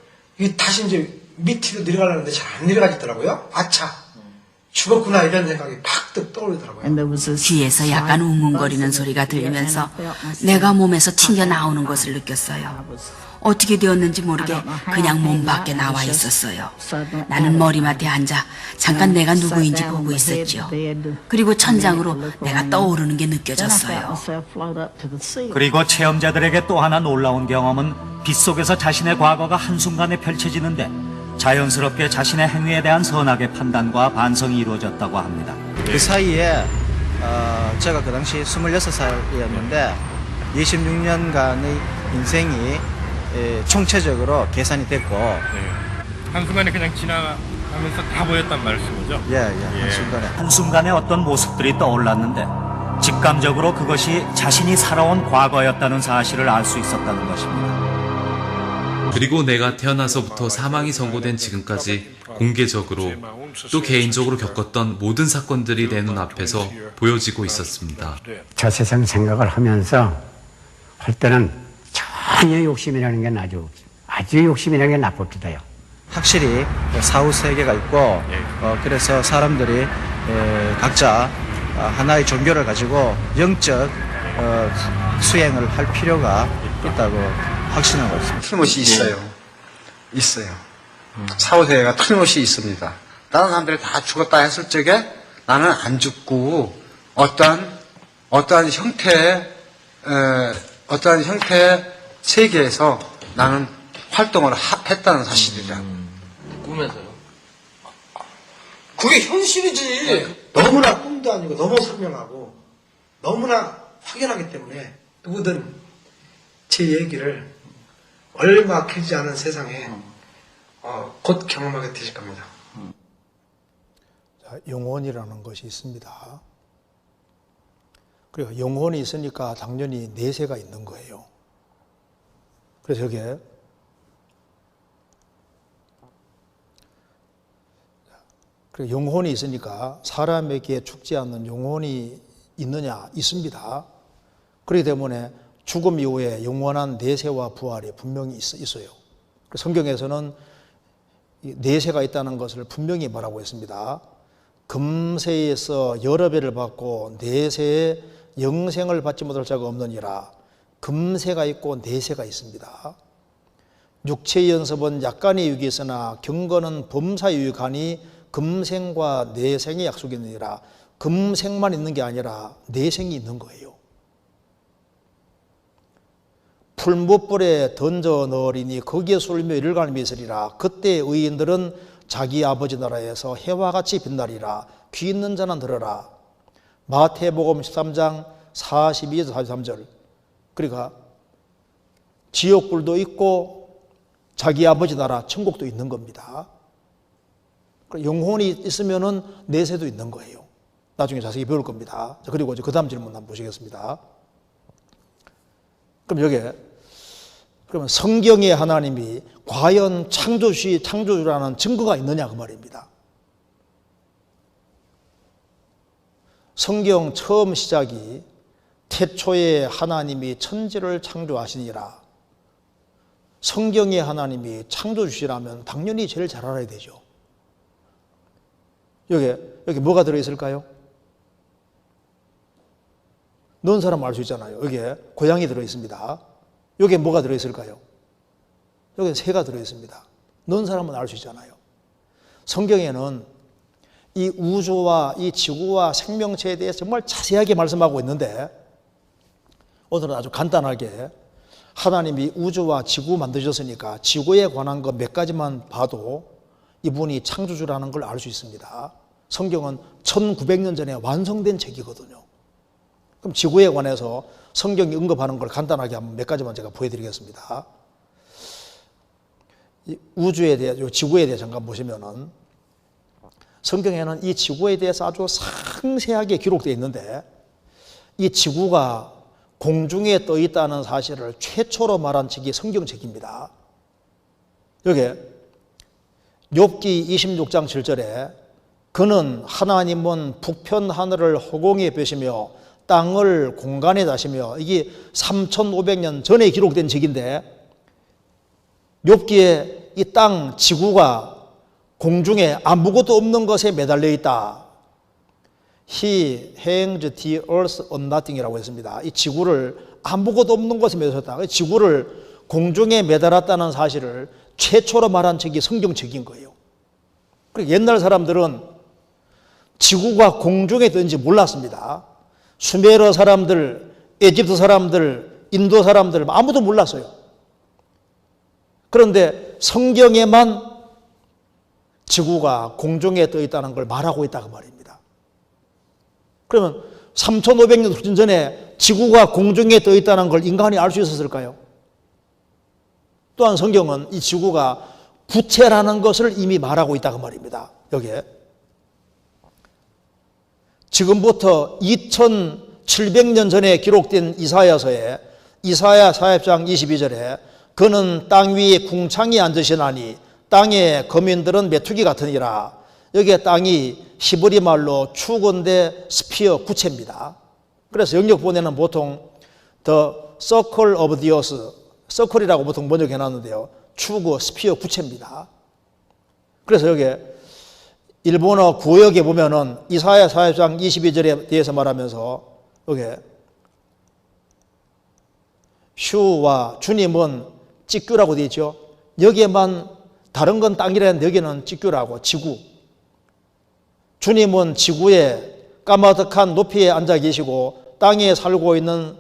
다시 이제 밑으로 내려가려는데 잘 안 내려가겠더라고요. 아차, 죽었구나 이런 생각이 팍 떠오르더라고요. 귀에서 약간 웅웅거리는 소리가 들리면서 내가 몸에서 튕겨 나오는 것을 느꼈어요. 어떻게 되었는지 모르게 그냥 몸 밖에 나와 있었어요. 나는 머리맡에 앉아 잠깐 내가 누구인지 보고 있었죠. 그리고 천장으로 내가 떠오르는 게 느껴졌어요. 그리고 체험자들에게 또 하나 놀라운 경험은 빗속에서 자신의 과거가 한순간에 펼쳐지는데 자연스럽게 자신의 행위에 대한 선악의 판단과 반성이 이루어졌다고 합니다. 그 사이에 제가 그 당시 26살이었는데 26년간의 인생이 총체적으로 계산이 됐고 한순간에 그냥 지나가면서 다 보였단 말씀이죠? 예, 한순간에. 한순간에 어떤 모습들이 떠올랐는데 직감적으로 그것이 자신이 살아온 과거였다는 사실을 알 수 있었다는 것입니다. 그리고 내가 태어나서부터 사망이 선고된 지금까지 공개적으로 또 개인적으로 겪었던 모든 사건들이 내 눈앞에서 보여지고 있었습니다. 저 세상 생각을 하면서 할 때는 전혀 욕심이라는 게 아주 욕심이라는 게 나쁩니다요. 확실히 사후 세계가 있고 그래서 사람들이 각자 하나의 종교를 가지고 영적 수행을 할 필요가 있다고 확신하고 있습니다. 틀림없이 있어요. 사후세계가 틀림없이 있습니다. 다른 사람들이 다 죽었다 했을 적에 나는 안 죽고 어떠한 형태의 세계에서 나는 활동을 했다는 사실이다. 꿈에서요? 그게 현실이지. 너무나 꿈도 아니고 너무 선명하고 너무나 확연하기 때문에 누구든 제 얘기를 얼마 길지 않은 세상에 곧 경험하게 되실 겁니다. 자, 영혼이라는 것이 있습니다. 그리고 영혼이 있으니까 당연히 내세가 있는 거예요. 그래서 여기에 그리고 영혼이 있으니까 사람에게 죽지 않는 영혼이 있느냐? 있습니다. 그렇기 때문에 죽음 이후에 영원한 내세와 부활이 분명히 있어요. 성경에서는 내세가 있다는 것을 분명히 말하고 있습니다. 금세에서 여러 배를 받고 내세에 영생을 받지 못할 자가 없느니라. 금세가 있고 내세가 있습니다. 육체의 연습은 약간의 유익이 있으나 경건은 범사의 유익하니 금생과 내생의 약속이 있느니라. 금생만 있는 게 아니라 내생이 있는 거예요. 풀무불에 던져 넣으리니 거기에 쏠며 이를 갈미 있으리라. 그때 의인들은 자기 아버지 나라에서 해와 같이 빛나리라. 귀 있는 자는 들어라. 마태복음 13장 42에서 43절. 그러니까 지옥불도 있고 자기 아버지 나라 천국도 있는 겁니다. 영혼이 있으면은 내세도 있는 거예요. 나중에 자세히 배울 겁니다. 그리고 그 다음 질문 한번 보시겠습니다. 그러면 성경의 하나님이 과연 창조주라는 증거가 있느냐 그 말입니다. 성경 처음 시작이 태초에 하나님이 천지를 창조하시니라. 성경의 하나님이 창조주시라면 당연히 제일 잘 알아야 되죠. 여기 뭐가 들어있을까요? 넣은 사람 알 수 있잖아요. 여기에 고양이 들어있습니다. 여기에 뭐가 들어있을까요? 여기에 새가 들어있습니다. 넣은 사람은 알 수 있잖아요. 성경에는 이 우주와 이 지구와 생명체에 대해서 정말 자세하게 말씀하고 있는데 오늘은 아주 간단하게 하나님이 우주와 지구 만드셨으니까 지구에 관한 것 몇 가지만 봐도 이분이 창조주라는 걸 알 수 있습니다. 성경은 1900년 전에 완성된 책이거든요. 그럼 지구에 관해서 성경이 언급하는 걸 간단하게 한번 몇 가지만 제가 보여드리겠습니다. 우주에 대해, 지구에 대해 잠깐 보시면은 성경에는 이 지구에 대해서 아주 상세하게 기록되어 있는데 이 지구가 공중에 떠 있다는 사실을 최초로 말한 책이 성경책입니다. 여기 욥기 26장 7절에 그는 하나님은 북편 하늘을 허공에 펴시며 땅을 공간에 다시며 이게 3500년 전에 기록된 책인데 욥기에 이 땅, 지구가 공중에 아무것도 없는 것에 매달려 있다. He hangs the earth on nothing이라고 했습니다. 이 지구를 아무것도 없는 것에 매달렸다. 지구를 공중에 매달았다는 사실을 최초로 말한 책이 성경책인 거예요. 그리고 옛날 사람들은 지구가 공중에 떠 있는지 몰랐습니다. 수메르 사람들, 에집트 사람들, 인도 사람들 아무도 몰랐어요. 그런데 성경에만 지구가 공중에 떠 있다는 걸 말하고 있다 그 말입니다. 그러면 3,500년 전에 지구가 공중에 떠 있다는 걸 인간이 알 수 있었을까요? 또한 성경은 이 지구가 부채라는 것을 이미 말하고 있다고 말입니다. 여기에 지금부터 2700년 전에 기록된 이사야서에 이사야 40장 22절에 그는 땅 위에 궁창이 앉으시나니 땅의 거민들은 메뚜기 같으니라. 여기에 땅이 히브리 말로 축은데 스피어 구체입니다. 그래서 영역본에는 보통 The Circle of the Earth, 서클이라고 보통 번역해 놨는데요. 축구, 스피어 구체입니다. 그래서 여기에 일본어 구역에 보면은 이사야 40장 22절에 대해서 말하면서 여기에 슈와 주님은 찌규라고 되어 있죠. 여기에만 다른 건 땅이라는데 여기는 찌규라고 지구. 주님은 지구에 까마득한 높이에 앉아 계시고 땅에 살고 있는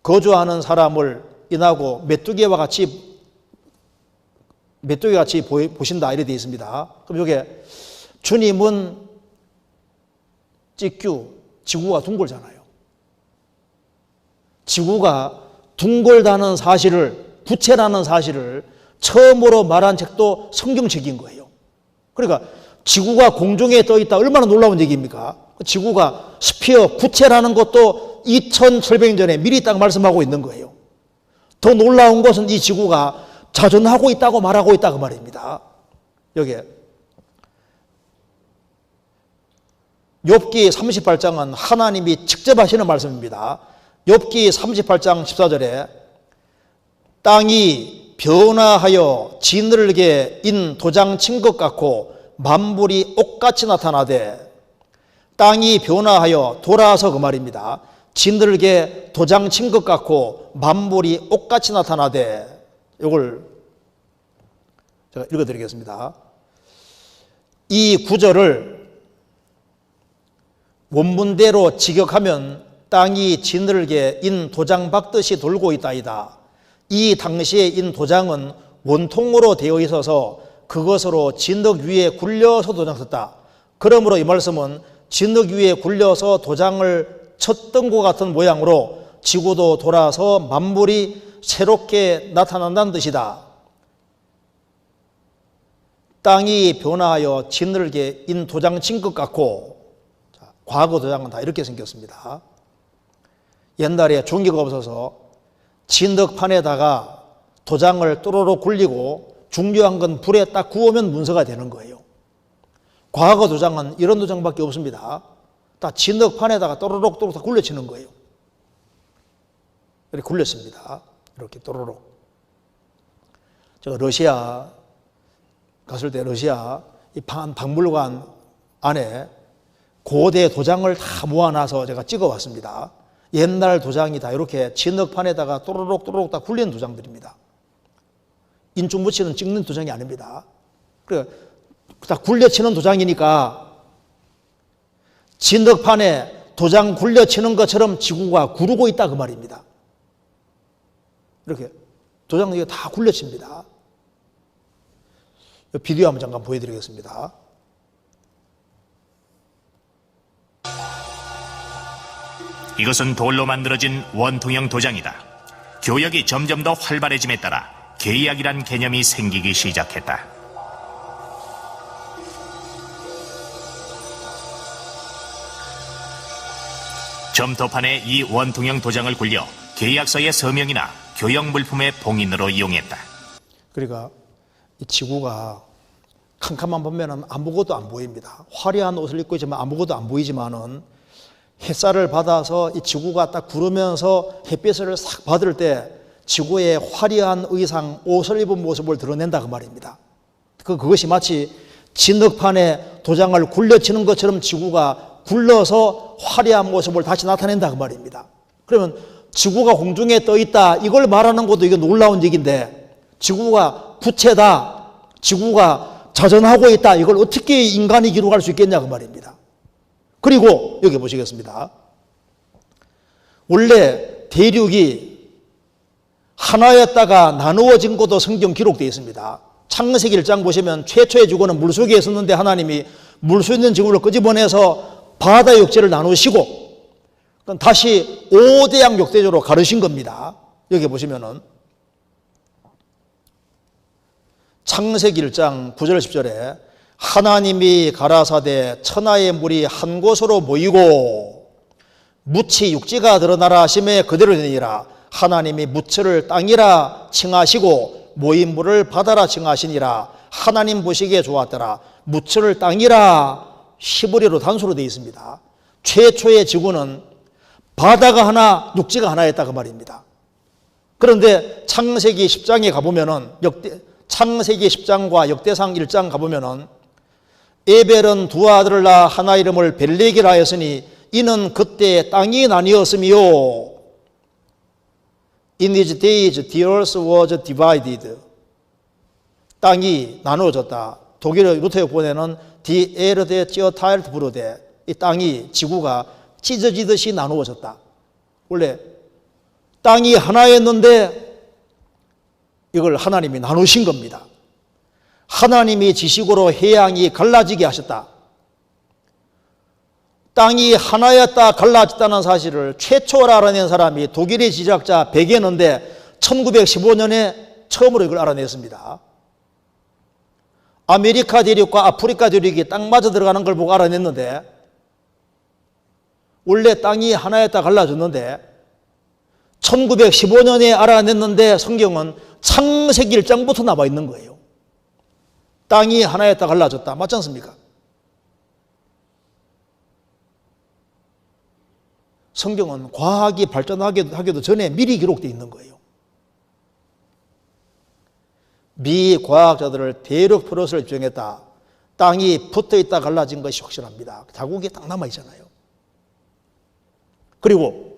거주하는 사람을 인하고 메뚜기와 같이 보신다 이렇게 되어 있습니다. 그럼 여기에 주님은 찌규, 지구가 둥글잖아요. 지구가 둥글다는 사실을, 부채라는 사실을 처음으로 말한 책도 성경책인 거예요. 그러니까 지구가 공중에 떠 있다 얼마나 놀라운 얘기입니까? 지구가 스피어, 부채라는 것도 2700년 전에 미리 딱 말씀하고 있는 거예요. 더 놀라운 것은 이 지구가 자전하고 있다고 말하고 있다고 말입니다. 여기에 욥기 38장은 하나님이 직접 하시는 말씀입니다. 욥기 38장 14절에 땅이 변화하여 지늘게 인 도장 친 것 같고 만물이 옥같이 나타나되 땅이 변화하여 돌아서 그 말입니다. 지늘게 도장 친 것 같고 만물이 옥같이 나타나되 이걸 제가 읽어드리겠습니다. 이 구절을 원문대로 직역하면 땅이 지늘게 인 도장 박듯이 돌고 있다이다. 이 당시에 인 도장은 원통으로 되어 있어서 그것으로 진흙 위에 굴려서 도장 썼다. 그러므로 이 말씀은 진흙 위에 굴려서 도장을 쳤던 것 같은 모양으로 지구도 돌아서 만물이 새롭게 나타난다는 뜻이다. 땅이 변화하여 지늘게 인 도장 친 것 같고, 과거 도장은 다 이렇게 생겼습니다. 옛날에 종이가 없어서 진흙판에다가 도장을 또로록 굴리고 중요한 건 불에 딱 구우면 문서가 되는 거예요. 과거 도장은 이런 도장밖에 없습니다. 딱 진흙판에다가 또로록 다 굴려치는 거예요. 이렇게 굴렸습니다. 이렇게 또로록. 제가 러시아 갔을 때 러시아 이 박물관 안에 고대 도장을 다 모아놔서 제가 찍어왔습니다. 옛날 도장이 다 이렇게 진흙판에다가 또로록 다 굴린 도장들입니다. 인중 붙이는 찍는 도장이 아닙니다. 그래 다 굴려치는 도장이니까 진흙판에 도장 굴려치는 것처럼 지구가 구르고 있다 그 말입니다. 이렇게 도장이 다 굴려칩니다. 비디오 한번 잠깐 보여드리겠습니다. 이것은 돌로 만들어진 원통형 도장이다. 교역이 점점 더 활발해짐에 따라 계약이란 개념이 생기기 시작했다. 점토판에 이 원통형 도장을 굴려 계약서의 서명이나 교역 물품의 봉인으로 이용했다. 그러니까 이 지구가 캄캄한 보면은 아무것도 안 보입니다. 화려한 옷을 입고 있지만 아무것도 안 보이지만은 햇살을 받아서 이 지구가 딱 구르면서 햇빛을 싹 받을 때 지구의 화려한 의상, 옷을 입은 모습을 드러낸다 그 말입니다. 그것이 마치 진흙판에 도장을 굴려치는 것처럼 지구가 굴러서 화려한 모습을 다시 나타낸다 그 말입니다. 그러면 지구가 공중에 떠 있다 이걸 말하는 것도 이게 놀라운 얘기인데 지구가 부채다, 지구가 자전하고 있다 이걸 어떻게 인간이 기록할 수 있겠냐 그 말입니다. 그리고 여기 보시겠습니다. 원래 대륙이 하나였다가 나누어진 것도 성경 기록되어 있습니다. 창세기 1장 보시면 최초의 지구는 물속에 있었는데 하나님이 물속에 있는 지구를 끄집어내서 바다 육지를 나누시고 그럼 다시 5대양 6대조로 가르신 겁니다. 여기 보시면은 창세기 1장 9절 10절에 하나님이 가라사대 천하의 물이 한 곳으로 모이고 묻이 육지가 드러나라 하심에 그대로 되니라. 하나님이 묻을 땅이라 칭하시고 모인 물을 바다라 칭하시니라. 하나님 보시기에 좋았더라. 묻을 땅이라 히브리어로 단수로 되어 있습니다. 최초의 지구는 바다가 하나 육지가 하나였다 그 말입니다. 그런데 창세기 10장에 가보면은 창세기 10장과 역대상 1장 가보면은 에벨은 두 아들을 낳아 하나 이름을 벨렉이라 하였으니 이는 그때 땅이 나뉘었으며 In these days the earth was divided. 땅이 나누어졌다. 독일어 루터역본에는 Die Erde zerteilt wurde. 이 땅이 지구가 찢어지듯이 나누어졌다. 원래 땅이 하나였는데 이걸 하나님이 나누신 겁니다. 하나님이 지식으로 해양이 갈라지게 하셨다. 땅이 하나였다 갈라졌다는 사실을 최초로 알아낸 사람이 독일의 지리학자 베게너인데 1915년에 처음으로 이걸 알아냈습니다. 아메리카 대륙과 아프리카 대륙이 딱 맞아 들어가는 걸 보고 알아냈는데 원래 땅이 하나였다 갈라졌는데 1915년에 알아냈는데 성경은 창세기 1장부터 나와 있는 거예요. 땅이 하나였다 갈라졌다. 맞지 않습니까? 성경은 과학이 발전하기도 전에 미리 기록되어 있는 거예요. 미 과학자들을 대륙 플러스를 입증했다. 땅이 붙어있다 갈라진 것이 확실합니다. 자국이 딱 남아있잖아요. 그리고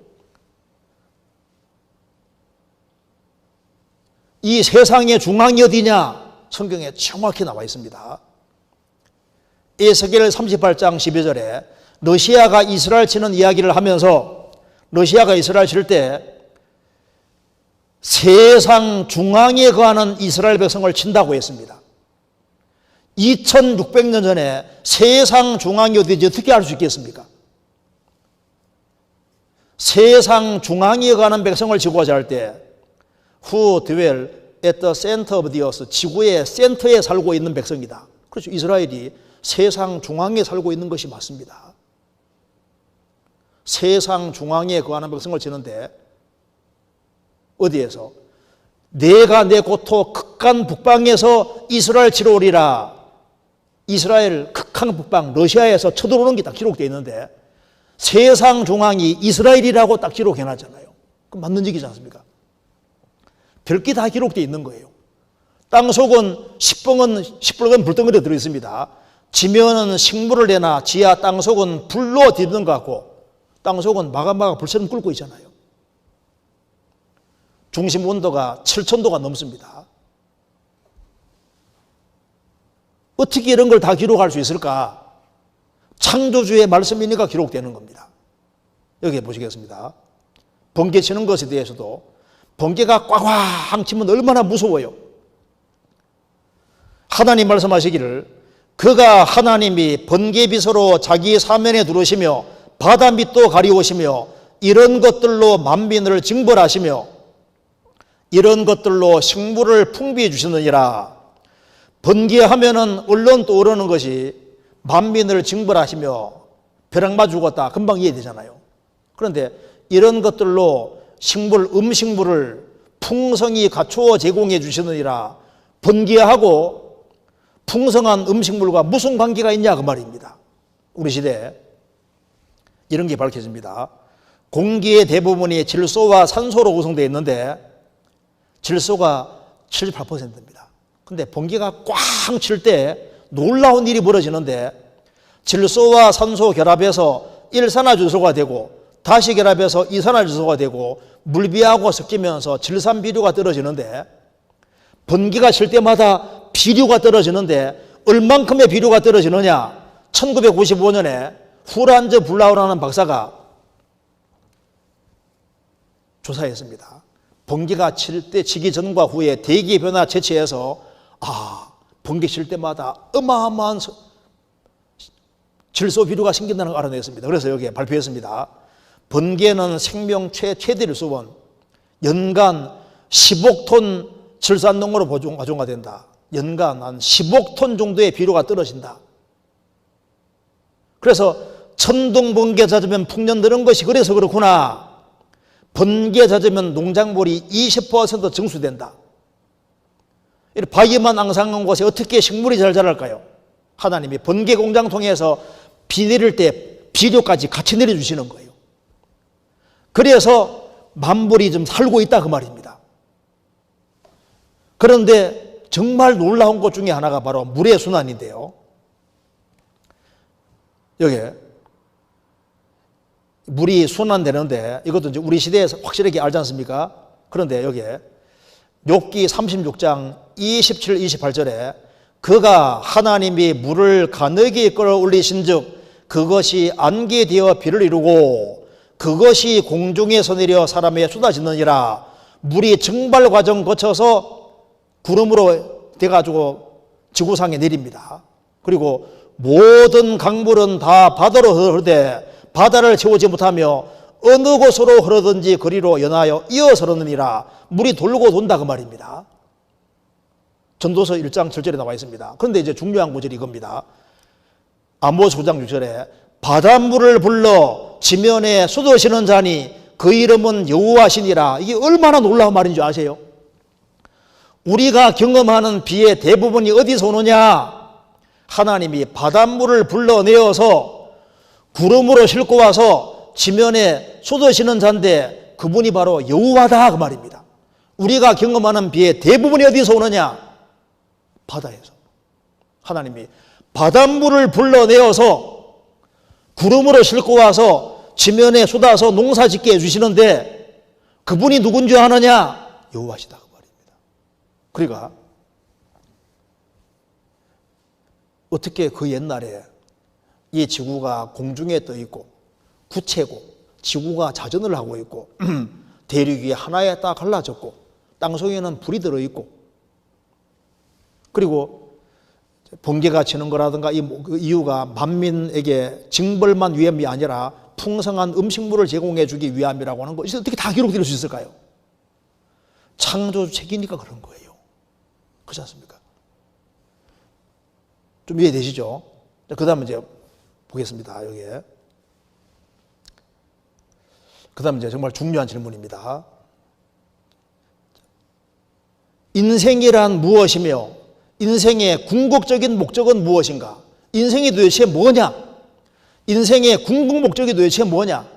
이 세상의 중앙이 어디냐? 성경에 정확히 나와 있습니다. 에스겔 38장 12절에 러시아가 이스라엘 치는 이야기를 하면서 러시아가 이스라엘 칠 때 세상 중앙에 거하는 이스라엘 백성을 친다고 했습니다. 2600년 전에 세상 중앙이 어디지 어떻게 알 수 있겠습니까? 세상 중앙에 거하는 백성을 지고자 할 때 Who dwell at the center of the earth, 지구의 센터에 살고 있는 백성이다. 그렇죠. 이스라엘이 세상 중앙에 살고 있는 것이 맞습니다. 세상 중앙에 거하는 백성을 지는데 어디에서? 내가 내 고토 극한 북방에서 이스라엘 치러 오리라. 이스라엘 극한 북방 러시아에서 쳐들어오는 게 딱 기록되어 있는데 세상 중앙이 이스라엘이라고 딱 기록해놨잖아요. 그럼 맞는 얘기지 않습니까? 별게 다 기록되어 있는 거예요. 땅속은 시뻘건 불덩어리가 들어있습니다. 지면은 식물을 내나 지하 땅속은 불로 뒤덮는 것 같고 땅속은 마가마가 불처럼 끓고 있잖아요. 중심 온도가 7000도가 넘습니다. 어떻게 이런 걸 다 기록할 수 있을까? 창조주의 말씀이니까 기록되는 겁니다. 여기 보시겠습니다. 번개 치는 것에 대해서도 번개가 꽝꽝 치면 얼마나 무서워요. 하나님 말씀하시기를 그가 하나님이 번개빗으로 자기 사면에 두르시며 바다 밑도 가리우시며 이런 것들로 만민을 징벌하시며 이런 것들로 식물을 풍비해 주시느니라. 번개하면은 얼른 떠오르는 것이 만민을 징벌하시며 벼락 맞아 죽었다. 금방 이해되잖아요. 그런데 이런 것들로 음식물을 풍성히 갖추어 제공해 주시느니라. 번개하고 풍성한 음식물과 무슨 관계가 있냐 그 말입니다. 우리 시대에 이런 게 밝혀집니다. 공기의 대부분이 질소와 산소로 구성되어 있는데 질소가 78%입니다. 근데 번개가 꽝 칠 때 놀라운 일이 벌어지는데 질소와 산소 결합해서 일산화질소가 되고 다시 결합해서 이산화질소가 되고 물비하고 섞이면서 질산비료가 떨어지는데 번개가 칠 때마다 비료가 떨어지는데 얼만큼의 비료가 떨어지느냐? 1995년에 후란즈 블라우라는 박사가 조사했습니다. 번개가 칠 때 치기 전과 후에 대기 변화 채취해서 번개 칠 때마다 어마어마한 질소 비료가 생긴다는 걸 알아냈습니다. 그래서 여기에 발표했습니다. 번개는 생명 최대를 수원, 연간 10억 톤 질산농으로 보존가 된다. 연간 한 10억 톤 정도의 비료가 떨어진다. 그래서 천둥 번개 잦으면 풍년 드는 것이 그래서 그렇구나. 번개 잦으면 농작물이 20% 증수된다. 바위만 앙상한 곳에 어떻게 식물이 잘 자랄까요? 하나님이 번개 공장 통해서 비 내릴 때 비료까지 같이 내려주시는 거예요. 그래서 만물이 좀 살고 있다 그 말입니다. 그런데 정말 놀라운 것 중에 하나가 바로 물의 순환인데요. 여기 물이 순환되는데 이것도 이제 우리 시대에서 확실하게 알지 않습니까? 그런데 여기에 욥기 36장 27, 28절에 그가 하나님이 물을 가늘게 끌어올리신즉 그것이 안개되어 비를 이루고 그것이 공중에서 내려 사람에 쏟아지느니라. 물이 증발 과정 거쳐서 구름으로 돼가지고 지구상에 내립니다. 그리고 모든 강물은 다 바다로 흐르되 바다를 채우지 못하며 어느 곳으로 흐르든지 거리로 연하여 이어서 흐르느니라. 물이 돌고 돈다 그 말입니다. 전도서 1장 7절에 나와 있습니다. 그런데 이제 중요한 구절이 이겁니다. 아모스 9장 6절에 바닷물을 불러 지면에 쏟으시는 자니 그 이름은 여호와시니라. 이게 얼마나 놀라운 말인 줄 아세요? 우리가 경험하는 비의 대부분이 어디서 오느냐? 하나님이 바닷물을 불러내어서 구름으로 싣고 와서 지면에 쏟으시는 자인데 그분이 바로 여호와다 그 말입니다. 우리가 경험하는 비의 대부분이 어디서 오느냐? 바다에서. 하나님이 바닷물을 불러내어서 구름으로 싣고 와서 지면에 쏟아서 농사 짓게 해주시는데 그분이 누군지 아느냐? 여호와시다 그 말입니다. 그러니까 어떻게 그 옛날에 이 지구가 공중에 떠 있고 구체고 지구가 자전을 하고 있고 대륙이 하나에 딱 갈라졌고 땅속에는 불이 들어있고 그리고 번개가 치는 거라든가 이 이유가 만민에게 징벌만 위함이 아니라 풍성한 음식물을 제공해 주기 위함이라고 하는 거 어떻게 다 기록될 수 있을까요? 창조책이니까 그런 거예요. 그렇지 않습니까? 좀 이해되시죠? 그 다음에 이제 보겠습니다. 여기에. 그 다음에 이제 정말 중요한 질문입니다. 인생이란 무엇이며 인생의 궁극적인 목적은 무엇인가? 인생이 도대체 뭐냐? 인생의 궁극 목적이 도대체 뭐냐?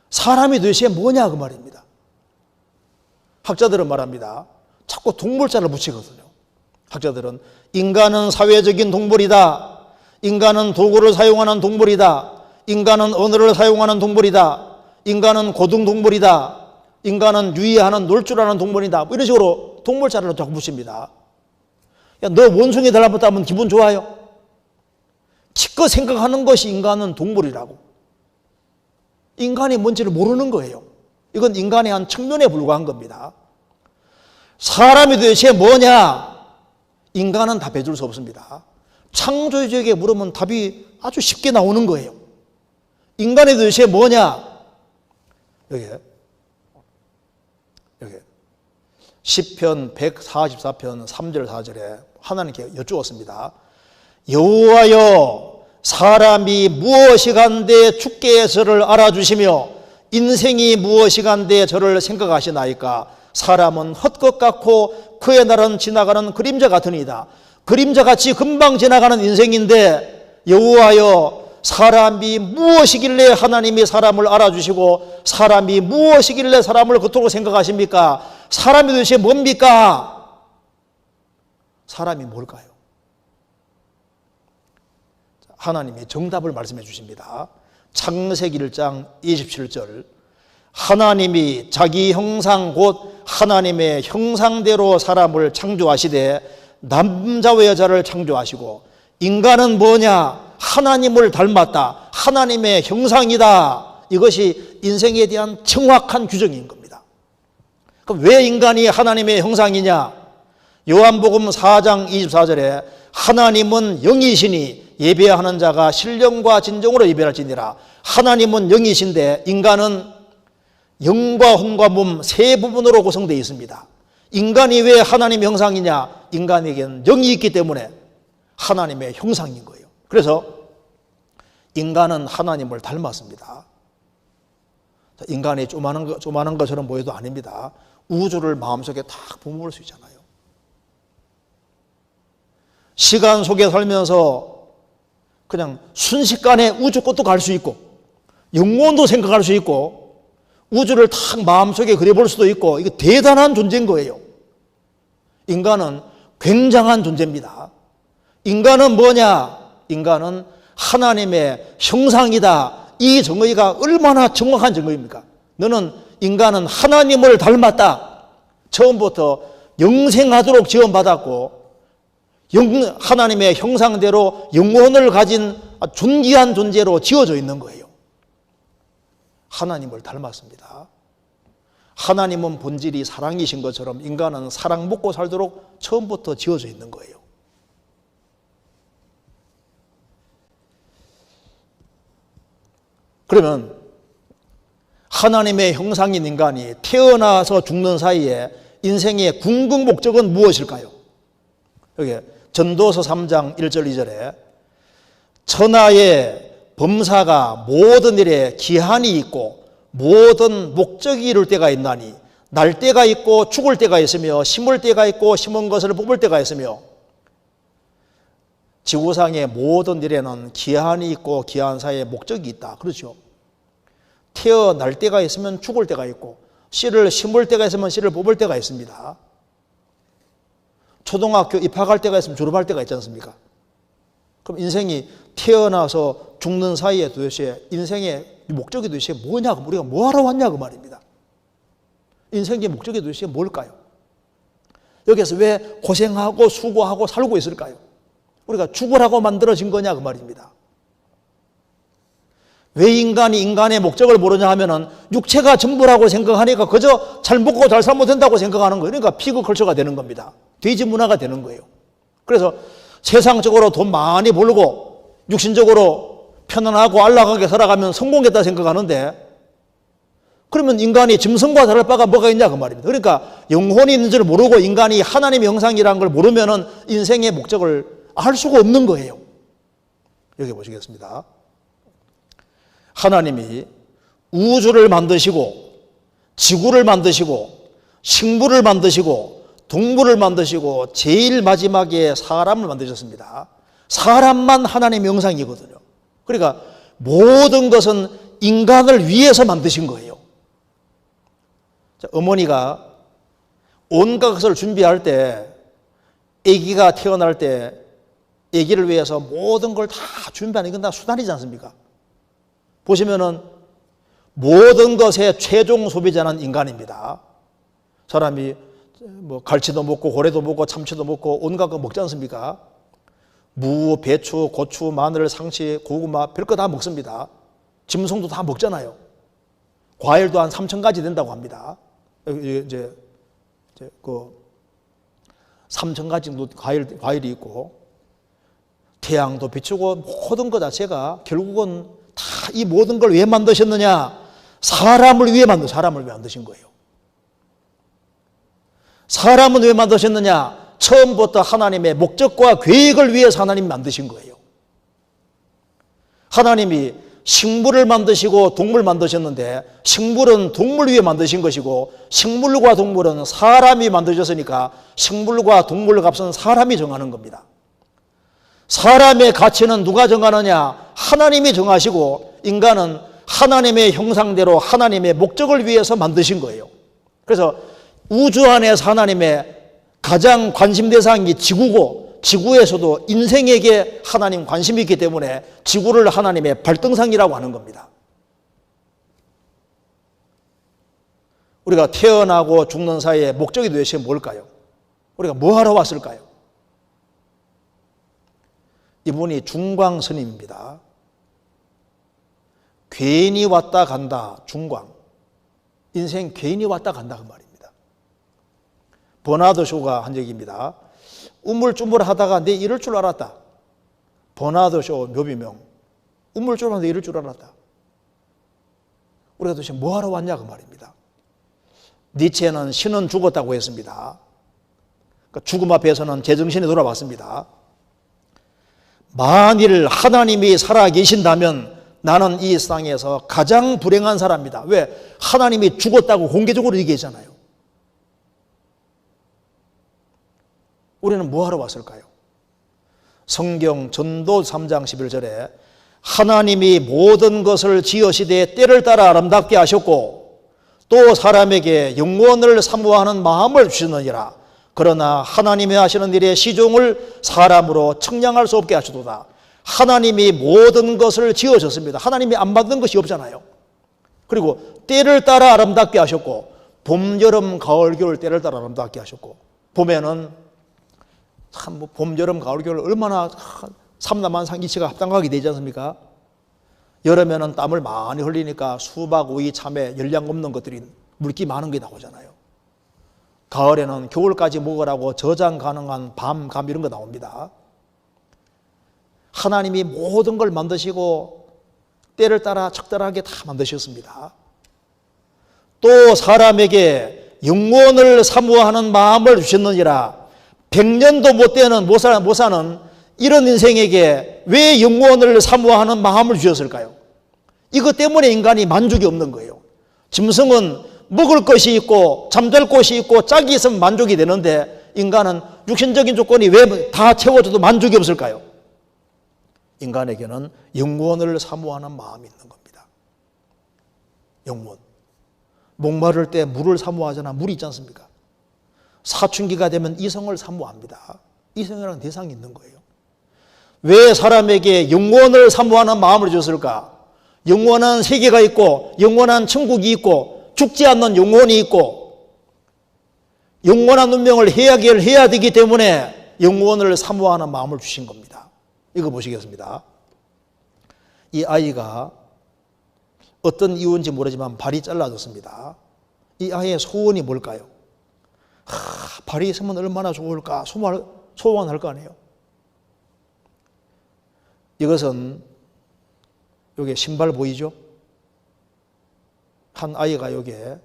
사람이 도대체 뭐냐 그 말입니다. 학자들은 말합니다. 자꾸 동물자를 붙이거든요. 학자들은 인간은 사회적인 동물이다. 인간은 도구를 사용하는 동물이다. 인간은 언어를 사용하는 동물이다. 인간은 고등동물이다. 인간은 유의하는 놀 줄 아는 동물이다. 뭐 이런 식으로 동물자를 자꾸 붙입니다. 야, 너 원숭이 닮았다면 기분 좋아요? 지껏 생각하는 것이 인간은 동물이라고. 인간이 뭔지를 모르는 거예요. 이건 인간의 한 측면에 불과한 겁니다. 사람이 도대체 뭐냐? 인간은 답해 줄 수 없습니다. 창조주에게 물으면 답이 아주 쉽게 나오는 거예요. 인간이 도대체 뭐냐? 여기 시편 144편 3절 4절에 하나님께 여쭈었습니다. 여호와여 사람이 무엇이간데 주께 저를 알아주시며 인생이 무엇이간데 저를 생각하시나이까. 사람은 헛것 같고 그의 날은 지나가는 그림자 같으니이다. 그림자같이 금방 지나가는 인생인데 여호와여 사람이 무엇이길래 하나님이 사람을 알아주시고 사람이 무엇이길래 사람을 그토록 생각하십니까? 사람이 도대체 뭡니까? 사람이 뭘까요? 하나님이 정답을 말씀해 주십니다. 창세기 1장 27절 하나님이 자기 형상 곧 하나님의 형상대로 사람을 창조하시되 남자와 여자를 창조하시고 인간은 뭐냐? 하나님을 닮았다. 하나님의 형상이다. 이것이 인생에 대한 정확한 규정인 겁니다. 그럼 왜 인간이 하나님의 형상이냐? 요한복음 4장 24절에 하나님은 영이시니 예배하는 자가 신령과 진정으로 예배할지니라. 하나님은 영이신데 인간은 영과 혼과 몸 세 부분으로 구성되어 있습니다. 인간이 왜 하나님의 형상이냐? 인간에게는 영이 있기 때문에 하나님의 형상인 거예요. 그래서 인간은 하나님을 닮았습니다. 인간이 조만한 것처럼 보여도 아닙니다. 우주를 마음속에 딱 품을 수 있잖아요. 시간 속에 살면서 그냥 순식간에 우주 끝도 갈 수 있고 영혼도 생각할 수 있고 우주를 딱 마음속에 그려볼 수도 있고 이게 대단한 존재인 거예요. 인간은 굉장한 존재입니다. 인간은 뭐냐? 인간은 하나님의 형상이다. 이 정의가 얼마나 정확한 정의입니까? 너는 인간은 하나님을 닮았다. 처음부터 영생하도록 지원받았고 하나님의 형상대로 영혼을 가진 존귀한 존재로 지어져 있는 거예요. 하나님을 닮았습니다. 하나님은 본질이 사랑이신 것처럼 인간은 사랑 먹고 살도록 처음부터 지어져 있는 거예요. 그러면 하나님의 형상인 인간이 태어나서 죽는 사이에 인생의 궁극 목적은 무엇일까요? 여기 전도서 3장 1절 2절에 천하의 범사가 모든 일에 기한이 있고 모든 목적이 이룰 때가 있나니 날 때가 있고 죽을 때가 있으며 심을 때가 있고 심은 것을 뽑을 때가 있으며 지구상의 모든 일에는 기한이 있고 기한사의 목적이 있다. 그렇죠? 태어날 때가 있으면 죽을 때가 있고 씨를 심을 때가 있으면 씨를 뽑을 때가 있습니다. 초등학교 입학할 때가 있으면 졸업할 때가 있지 않습니까? 그럼 인생이 태어나서 죽는 사이에 도대체 인생의 목적이 도대체 뭐냐고, 우리가 뭐하러 왔냐고 말입니다. 인생의 목적이 도대체 뭘까요? 여기서 왜 고생하고 수고하고 살고 있을까요? 우리가 죽으라고 만들어진 거냐 그 말입니다. 왜 인간이 인간의 목적을 모르냐 하면은 육체가 전부라고 생각하니까 그저 잘 먹고 잘 살면 된다고 생각하는 거예요. 그러니까 피그컬처가 되는 겁니다. 돼지 문화가 되는 거예요. 그래서 세상적으로 돈 많이 벌고 육신적으로 편안하고 안락하게 살아가면 성공했다 생각하는데 그러면 인간이 짐승과 다를 바가 뭐가 있냐 그 말입니다. 그러니까 영혼이 있는 줄 모르고 인간이 하나님의 형상이라는 걸 모르면은 인생의 목적을 알 수가 없는 거예요. 여기 보시겠습니다. 하나님이 우주를 만드시고 지구를 만드시고 식물을 만드시고 동물을 만드시고 제일 마지막에 사람을 만드셨습니다. 사람만 하나님의 형상이거든요. 그러니까 모든 것은 인간을 위해서 만드신 거예요. 자, 어머니가 온갖 것을 준비할 때 아기가 태어날 때 아기를 위해서 모든 걸 다 준비하는 건 다 수단이지 않습니까? 보시면은 모든 것의 최종 소비자는 인간입니다. 사람이 뭐 갈치도 먹고 고래도 먹고 참치도 먹고 온갖 거 먹지 않습니까? 무, 배추, 고추, 마늘, 상치, 고구마 별거 다 먹습니다. 짐승도 다 먹잖아요. 과일도 한 3,000가지 된다고 합니다. 이제 그 3,000가지 정도 과일이 있고 태양도 비추고 모든 것 자체가 결국은 다 이 모든 걸 왜 만드셨느냐? 사람을 위해 만드신 거예요. 사람은 왜 만드셨느냐? 처음부터 하나님의 목적과 계획을 위해서 하나님이 만드신 거예요. 하나님이 식물을 만드시고 동물 만드셨는데 식물은 동물 위해 만드신 것이고 식물과 동물은 사람이 만드셨으니까 식물과 동물 값은 사람이 정하는 겁니다. 사람의 가치는 누가 정하느냐? 하나님이 정하시고 인간은 하나님의 형상대로 하나님의 목적을 위해서 만드신 거예요. 그래서 우주 안에서 하나님의 가장 관심 대상이 지구고 지구에서도 인생에게 하나님 관심이 있기 때문에 지구를 하나님의 발등상이라고 하는 겁니다. 우리가 태어나고 죽는 사이에 목적이 도대체 뭘까요? 우리가 뭐 하러 왔을까요? 이분이 중광 스님입니다. 괜히 왔다 간다, 중광. 인생 괜히 왔다 간다 그 말입니다. 버나드 쇼가 한 얘기입니다. 우물쭈물하다가 내 이럴 줄 알았다. 버나드 쇼 묘비명. 우물쭈물하다 이럴 줄 알았다. 우리가 도대체 뭐하러 왔냐 그 말입니다. 니체는 신은 죽었다고 했습니다. 그러니까 죽음 앞에서는 제정신이 돌아왔습니다. 만일 하나님이 살아계신다면 나는 이 세상에서 가장 불행한 사람이다. 왜? 하나님이 죽었다고 공개적으로 얘기했잖아요. 우리는 뭐하러 왔을까요? 성경 전도 3장 11절에 하나님이 모든 것을 지으시되 때를 따라 아름답게 하셨고 또 사람에게 영원을 사모하는 마음을 주시느니라. 그러나 하나님이 하시는 일의 시종을 사람으로 측량할 수 없게 하시도다. 하나님이 모든 것을 지으셨습니다. 하나님이 안 만든 것이 없잖아요. 그리고 때를 따라 아름답게 하셨고 봄, 여름, 가을, 겨울 때를 따라 아름답게 하셨고 봄에는 참 뭐 봄, 여름, 가을, 겨울 얼마나 삼남한 이치가 합당하게 되지 않습니까? 여름에는 땀을 많이 흘리니까 수박, 오이, 참외, 열량 없는 것들이 물기 많은 게 나오잖아요. 가을에는 겨울까지 먹으라고 저장 가능한 밤, 감 이런 거 나옵니다. 하나님이 모든 걸 만드시고 때를 따라 적절하게 다 만드셨습니다. 또 사람에게 영원을 사모하는 마음을 주셨느니라. 100년도 못 되는 못 사는 이런 인생에게 왜 영원을 사모하는 마음을 주셨을까요? 이것 때문에 인간이 만족이 없는 거예요. 짐승은 먹을 것이 있고 잠잘 곳이 있고 짝이 있으면 만족이 되는데 인간은 육신적인 조건이 왜 다 채워져도 만족이 없을까요? 인간에게는 영원을 사모하는 마음이 있는 겁니다. 영원. 목마를 때 물을 사모하잖아. 물이 있지 않습니까? 사춘기가 되면 이성을 사모합니다. 이성이라는 대상이 있는 거예요. 왜 사람에게 영원을 사모하는 마음을 줬을까? 영원한 세계가 있고 영원한 천국이 있고 죽지 않는 영혼이 있고 영원한 운명을 해야 되기 때문에 영원을 사모하는 마음을 주신 겁니다. 이거 보시겠습니다. 이 아이가 어떤 이유인지 모르지만 발이 잘라졌습니다. 이 아이의 소원이 뭘까요? 발이 있으면 얼마나 좋을까 소원할 거 아니에요. 이것은 여기 신발 보이죠? 한 아이가 여기에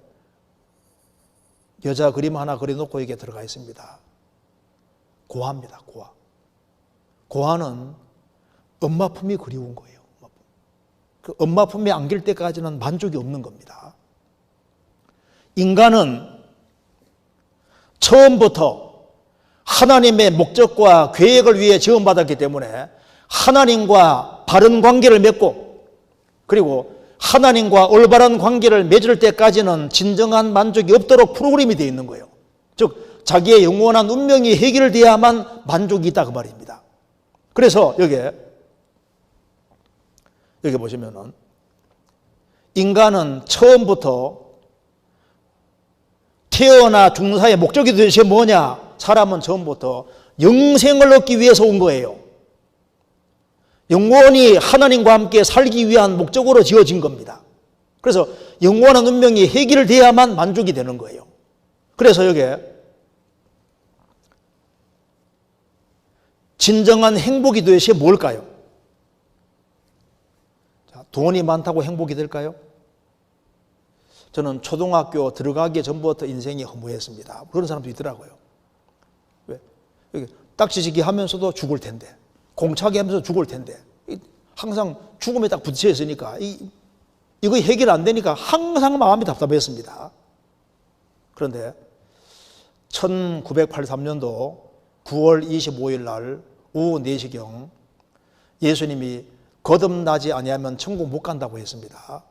여자 그림 하나 그려놓고 여기에 들어가 있습니다. 고아입니다. 고아. 고아는 엄마 품이 그리운 거예요. 그 엄마 품에 안길 때까지는 만족이 없는 겁니다. 인간은 처음부터 하나님의 목적과 계획을 위해 지원받았기 때문에 하나님과 바른 관계를 맺고 그리고 하나님과 올바른 관계를 맺을 때까지는 진정한 만족이 없도록 프로그램이 되어 있는 거예요. 즉 자기의 영원한 운명이 해결돼야만 만족이 있다 그 말입니다. 그래서 여기 보시면은 인간은 처음부터 태어나 죽는 사이의 목적이 도대체 뭐냐? 사람은 처음부터 영생을 얻기 위해서 온 거예요. 영원히 하나님과 함께 살기 위한 목적으로 지어진 겁니다. 그래서 영원한 운명이 해결돼야만 만족이 되는 거예요. 그래서 여기에 진정한 행복이 도대체 뭘까요? 돈이 많다고 행복이 될까요? 저는 초등학교 들어가기 전부터 인생이 허무했습니다. 그런 사람도 있더라고요. 왜? 딱지치기 하면서도 죽을 텐데, 공차기 하면서 죽을 텐데, 항상 죽음에 딱 부딪혀 있으니까, 이거 해결 안 되니까 항상 마음이 답답했습니다. 그런데 1983년도 9월 25일 날 오후 4시경 예수님이 거듭나지 아니하면 천국 못 간다고 했습니다.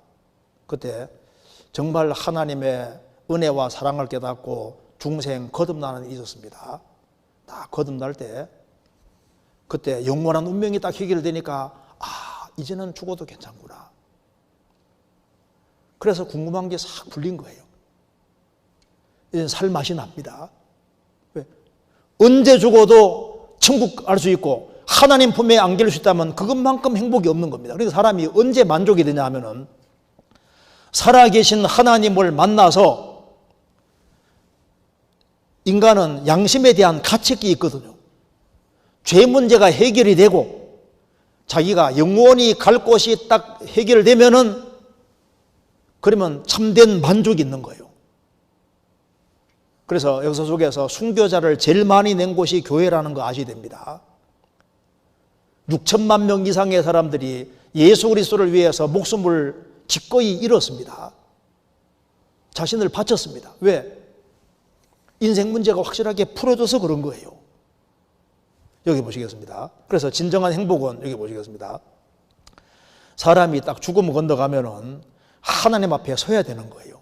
그때 정말 하나님의 은혜와 사랑을 깨닫고 중생 거듭나는 일이 있었습니다. 딱 거듭날 때 그때 영원한 운명이 딱 해결되니까 이제는 죽어도 괜찮구나. 그래서 궁금한 게 싹 풀린 거예요. 이제 살 맛이 납니다. 왜? 언제 죽어도 천국 알 수 있고 하나님 품에 안길 수 있다면 그것만큼 행복이 없는 겁니다. 그래서 사람이 언제 만족이 되냐 하면은 살아계신 하나님을 만나서 인간은 양심에 대한 가책이 있거든요. 죄 문제가 해결이 되고 자기가 영원히 갈 곳이 딱 해결되면은 그러면 참된 만족이 있는 거예요. 그래서 역사 속에서 순교자를 제일 많이 낸 곳이 교회라는 거 아셔야 됩니다. 6천만 명 이상의 사람들이 예수 그리스도를 위해서 목숨을 기꺼이 잃었습니다. 자신을 바쳤습니다. 왜? 인생 문제가 확실하게 풀어져서 그런 거예요. 여기 보시겠습니다. 그래서 진정한 행복은 여기 보시겠습니다. 사람이 딱 죽음을 건너가면은 하나님 앞에 서야 되는 거예요.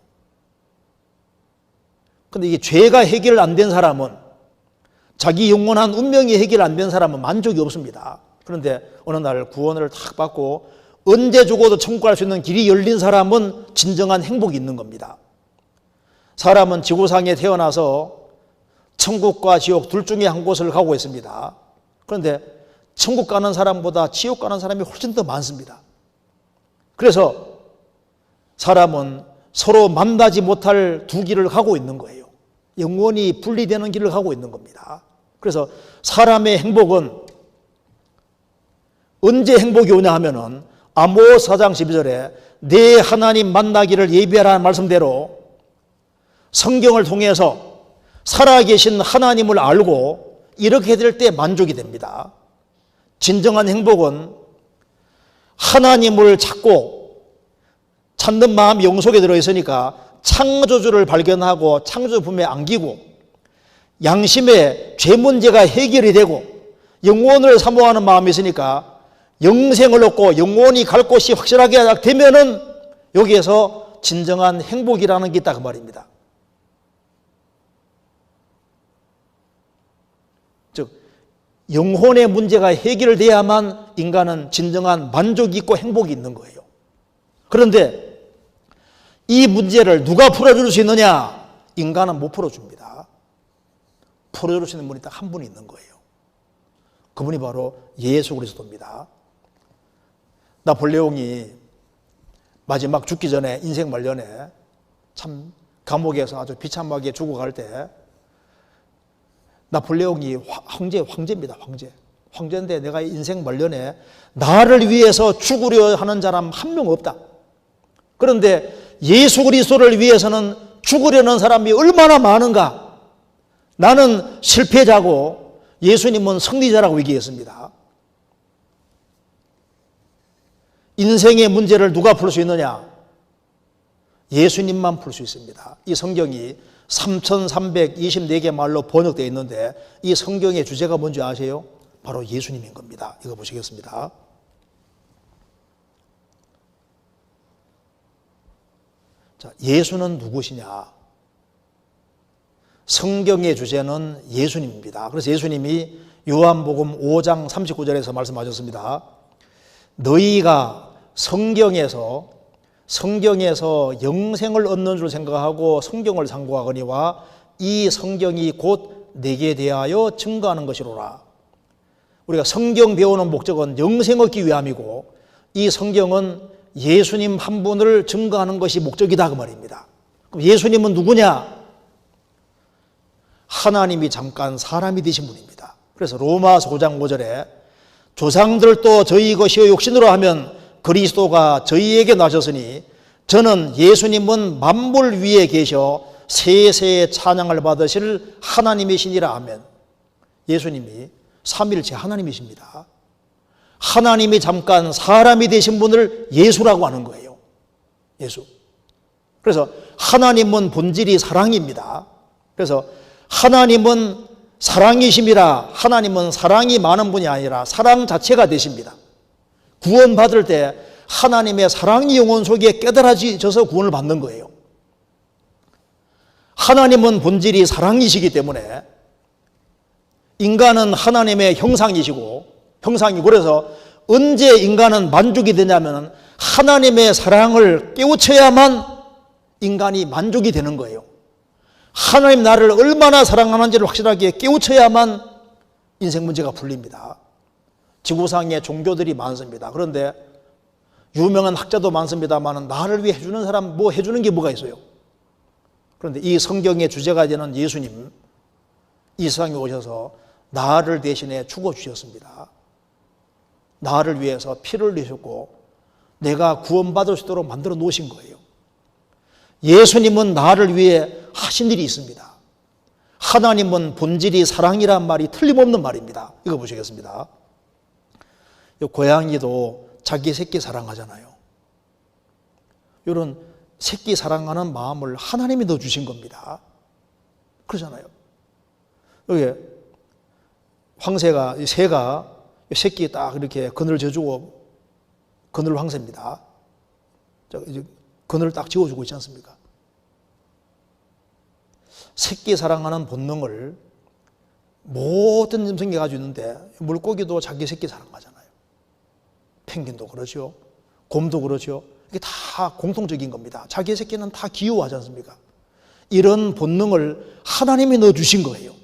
근데 이게 죄가 해결 안 된 사람은, 자기 영원한 운명이 해결 안 된 사람은 만족이 없습니다. 그런데 어느 날 구원을 탁 받고 언제 죽어도 천국 갈 수 있는 길이 열린 사람은 진정한 행복이 있는 겁니다. 사람은 지구상에 태어나서 천국과 지옥 둘 중에 한 곳을 가고 있습니다. 그런데 천국 가는 사람보다 지옥 가는 사람이 훨씬 더 많습니다. 그래서 사람은 서로 만나지 못할 두 길을 가고 있는 거예요. 영원히 분리되는 길을 가고 있는 겁니다. 그래서 사람의 행복은 언제 행복이 오냐 하면은 아모스 4장 12절에 내 하나님 만나기를 예비하라는 말씀대로 성경을 통해서 살아계신 하나님을 알고 이렇게 될 때 만족이 됩니다. 진정한 행복은 하나님을 찾는 마음이 영속에 들어있으니까 창조주를 발견하고 창조주 품에 안기고 양심의 죄 문제가 해결이 되고 영혼을 사모하는 마음이 있으니까 영생을 얻고 영원히 갈 곳이 확실하게 되면은 여기에서 진정한 행복이라는 게 있다 그 말입니다. 즉 영혼의 문제가 해결돼야만 인간은 진정한 만족이 있고 행복이 있는 거예요. 그런데 이 문제를 누가 풀어줄 수 있느냐? 인간은 못 풀어줍니다. 풀어줄 수 있는 분이 딱 한 분이 있는 거예요. 그분이 바로 예수 그리스도입니다. 나폴레옹이 마지막 죽기 전에 인생 말년에 참 감옥에서 아주 비참하게 죽어갈 때 나폴레옹이 황제입니다. 황제인데 내가 인생 말년에 나를 위해서 죽으려 하는 사람 한 명 없다. 그런데 예수 그리스도를 위해서는 죽으려는 사람이 얼마나 많은가. 나는 실패자고 예수님은 승리자라고 얘기했습니다. 인생의 문제를 누가 풀 수 있느냐? 예수님만 풀 수 있습니다. 이 성경이 3,324개 말로 번역되어 있는데 이 성경의 주제가 뭔지 아세요? 바로 예수님인 겁니다. 이거 보시겠습니다. 자, 예수는 누구시냐? 성경의 주제는 예수님입니다. 그래서 예수님이 요한복음 5장 39절에서 말씀하셨습니다. 너희가 성경에서 영생을 얻는 줄 생각하고 성경을 상고하거니와 이 성경이 곧 내게 대하여 증거하는 것이로라. 우리가 성경 배우는 목적은 영생 얻기 위함이고 이 성경은 예수님 한 분을 증거하는 것이 목적이다 그 말입니다. 그럼 예수님은 누구냐? 하나님이 잠깐 사람이 되신 분입니다. 그래서 로마서 5장 5절에 조상들도 저희 것이요 욕심으로 하면 그리스도가 저희에게 나셨으니 저는 예수님은 만물 위에 계셔 세세의 찬양을 받으실 하나님이시니라 하면 예수님이 삼일체 하나님이십니다. 하나님이 잠깐 사람이 되신 분을 예수라고 하는 거예요. 예수. 그래서 하나님은 본질이 사랑입니다. 그래서 하나님은 사랑이심이라 하나님은 사랑이 많은 분이 아니라 사랑 자체가 되십니다. 구원받을 때 하나님의 사랑이 영혼 속에 깨달아져서 구원을 받는 거예요. 하나님은 본질이 사랑이시기 때문에 인간은 하나님의 형상이고 그래서 언제 인간은 만족이 되냐면 하나님의 사랑을 깨우쳐야만 인간이 만족이 되는 거예요. 하나님 나를 얼마나 사랑하는지를 확실하게 깨우쳐야만 인생 문제가 풀립니다. 지구상에 종교들이 많습니다. 그런데 유명한 학자도 많습니다만 나를 위해 해주는 사람 뭐 해주는 게 뭐가 있어요? 그런데 이 성경의 주제가 되는 예수님 이 세상에 오셔서 나를 대신해 죽어주셨습니다. 나를 위해서 피를 흘리셨고 내가 구원받을 수 있도록 만들어 놓으신 거예요. 예수님은 나를 위해 하신 일이 있습니다. 하나님은 본질이 사랑이란 말이 틀림없는 말입니다. 이거 보시겠습니다. 고양이도 자기 새끼 사랑하잖아요. 이런 새끼 사랑하는 마음을 하나님이 넣어주신 겁니다. 그러잖아요. 여기 황새가, 새가 새끼 딱 이렇게 그늘 져주고, 그늘 황새입니다. 그늘을 딱 지어주고 있지 않습니까? 새끼 사랑하는 본능을 모든 짐승이 가지고 있는데, 물고기도 자기 새끼 사랑하잖아요. 펭귄도 그렇죠. 곰도 그렇죠. 이게 다 공통적인 겁니다. 자기 새끼는 다 귀여워하지 않습니까? 이런 본능을 하나님이 넣어주신 거예요.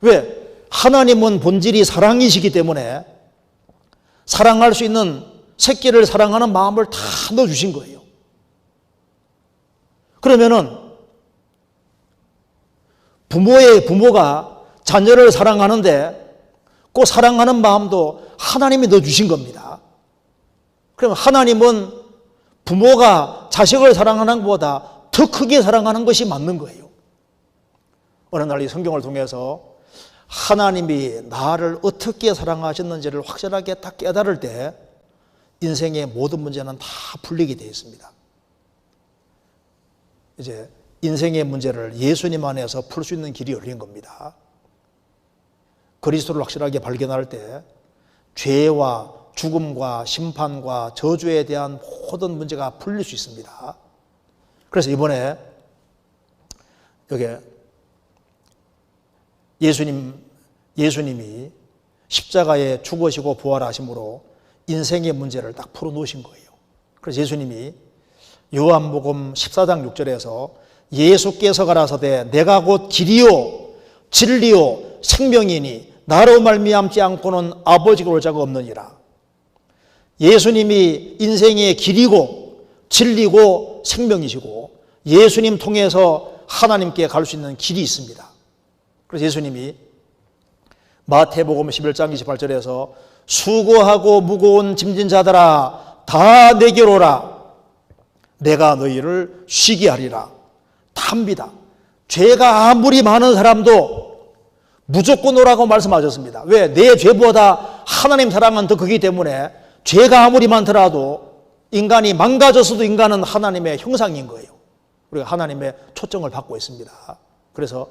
왜? 하나님은 본질이 사랑이시기 때문에 사랑할 수 있는, 새끼를 사랑하는 마음을 다 넣어주신 거예요. 그러면은 부모가 자녀를 사랑하는데 그 사랑하는 마음도 하나님이 넣어주신 겁니다. 그럼 하나님은 부모가 자식을 사랑하는 것보다 더 크게 사랑하는 것이 맞는 거예요. 어느 날 이 성경을 통해서 하나님이 나를 어떻게 사랑하셨는지를 확실하게 딱 깨달을 때 인생의 모든 문제는 다 풀리게 되어 있습니다. 이제 인생의 문제를 예수님 안에서 풀 수 있는 길이 열린 겁니다. 그리스도를 확실하게 발견할 때 죄와 죽음과 심판과 저주에 대한 모든 문제가 풀릴 수 있습니다. 그래서 이번에 여기 예수님이 십자가에 죽으시고 부활하심으로 인생의 문제를 딱 풀어놓으신 거예요. 그래서 예수님이 요한복음 14장 6절에서 예수께서 가라사대 내가 곧 길이요 진리요 생명이니 나로 말미암지 않고는 아버지께 올 자가 없느니라. 예수님이 인생의 길이고 진리고 생명이시고 예수님 통해서 하나님께 갈 수 있는 길이 있습니다. 그래서 예수님이 마태복음 11장 28절에서 수고하고 무거운 짐진 자들아 다 내게로 오라 내가 너희를 쉬게 하리라. 답니다. 죄가 아무리 많은 사람도 무조건 오라고 말씀하셨습니다. 왜? 내 죄보다 하나님 사랑은 더 크기 때문에 죄가 아무리 많더라도 인간이 망가졌어도 인간은 하나님의 형상인 거예요. 우리가 하나님의 초청을 받고 있습니다. 그래서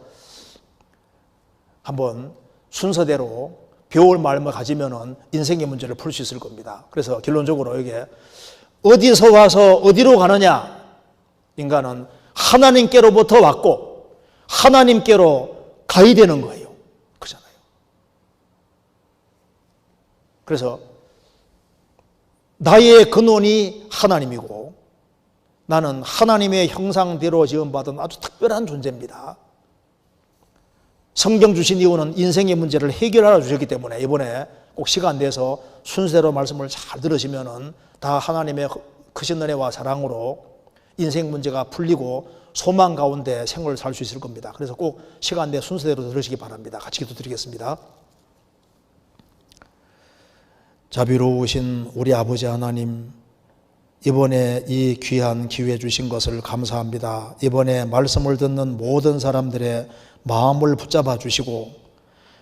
한번 순서대로 배울 마음을 가지면은 인생의 문제를 풀 수 있을 겁니다. 그래서 결론적으로 이게 어디서 와서 어디로 가느냐? 인간은 하나님께로부터 왔고 하나님께로 가야 되는 거예요. 그렇잖아요. 그래서 나의 근원이 하나님이고 나는 하나님의 형상대로 지음받은 아주 특별한 존재입니다. 성경 주신 이유는 인생의 문제를 해결하러 주셨기 때문에 이번에 꼭 시간 내서 순서대로 말씀을 잘 들으시면은 다 하나님의 크신 은혜와 사랑으로 인생 문제가 풀리고 소망 가운데 생활을 살 수 있을 겁니다. 그래서 꼭 시간 내 순서대로 들으시기 바랍니다. 같이 기도드리겠습니다. 자비로우신 우리 아버지 하나님, 이번에 이 귀한 기회 주신 것을 감사합니다. 이번에 말씀을 듣는 모든 사람들의 마음을 붙잡아 주시고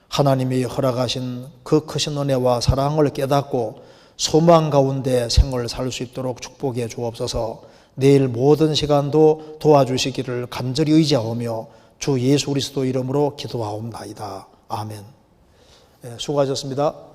하나님이 허락하신 그 크신 은혜와 사랑을 깨닫고 소망 가운데 생을 살 수 있도록 축복해 주옵소서. 내일 모든 시간도 도와주시기를 간절히 의지하오며 주 예수 그리스도 이름으로 기도하옵나이다. 아멘. 수고하셨습니다.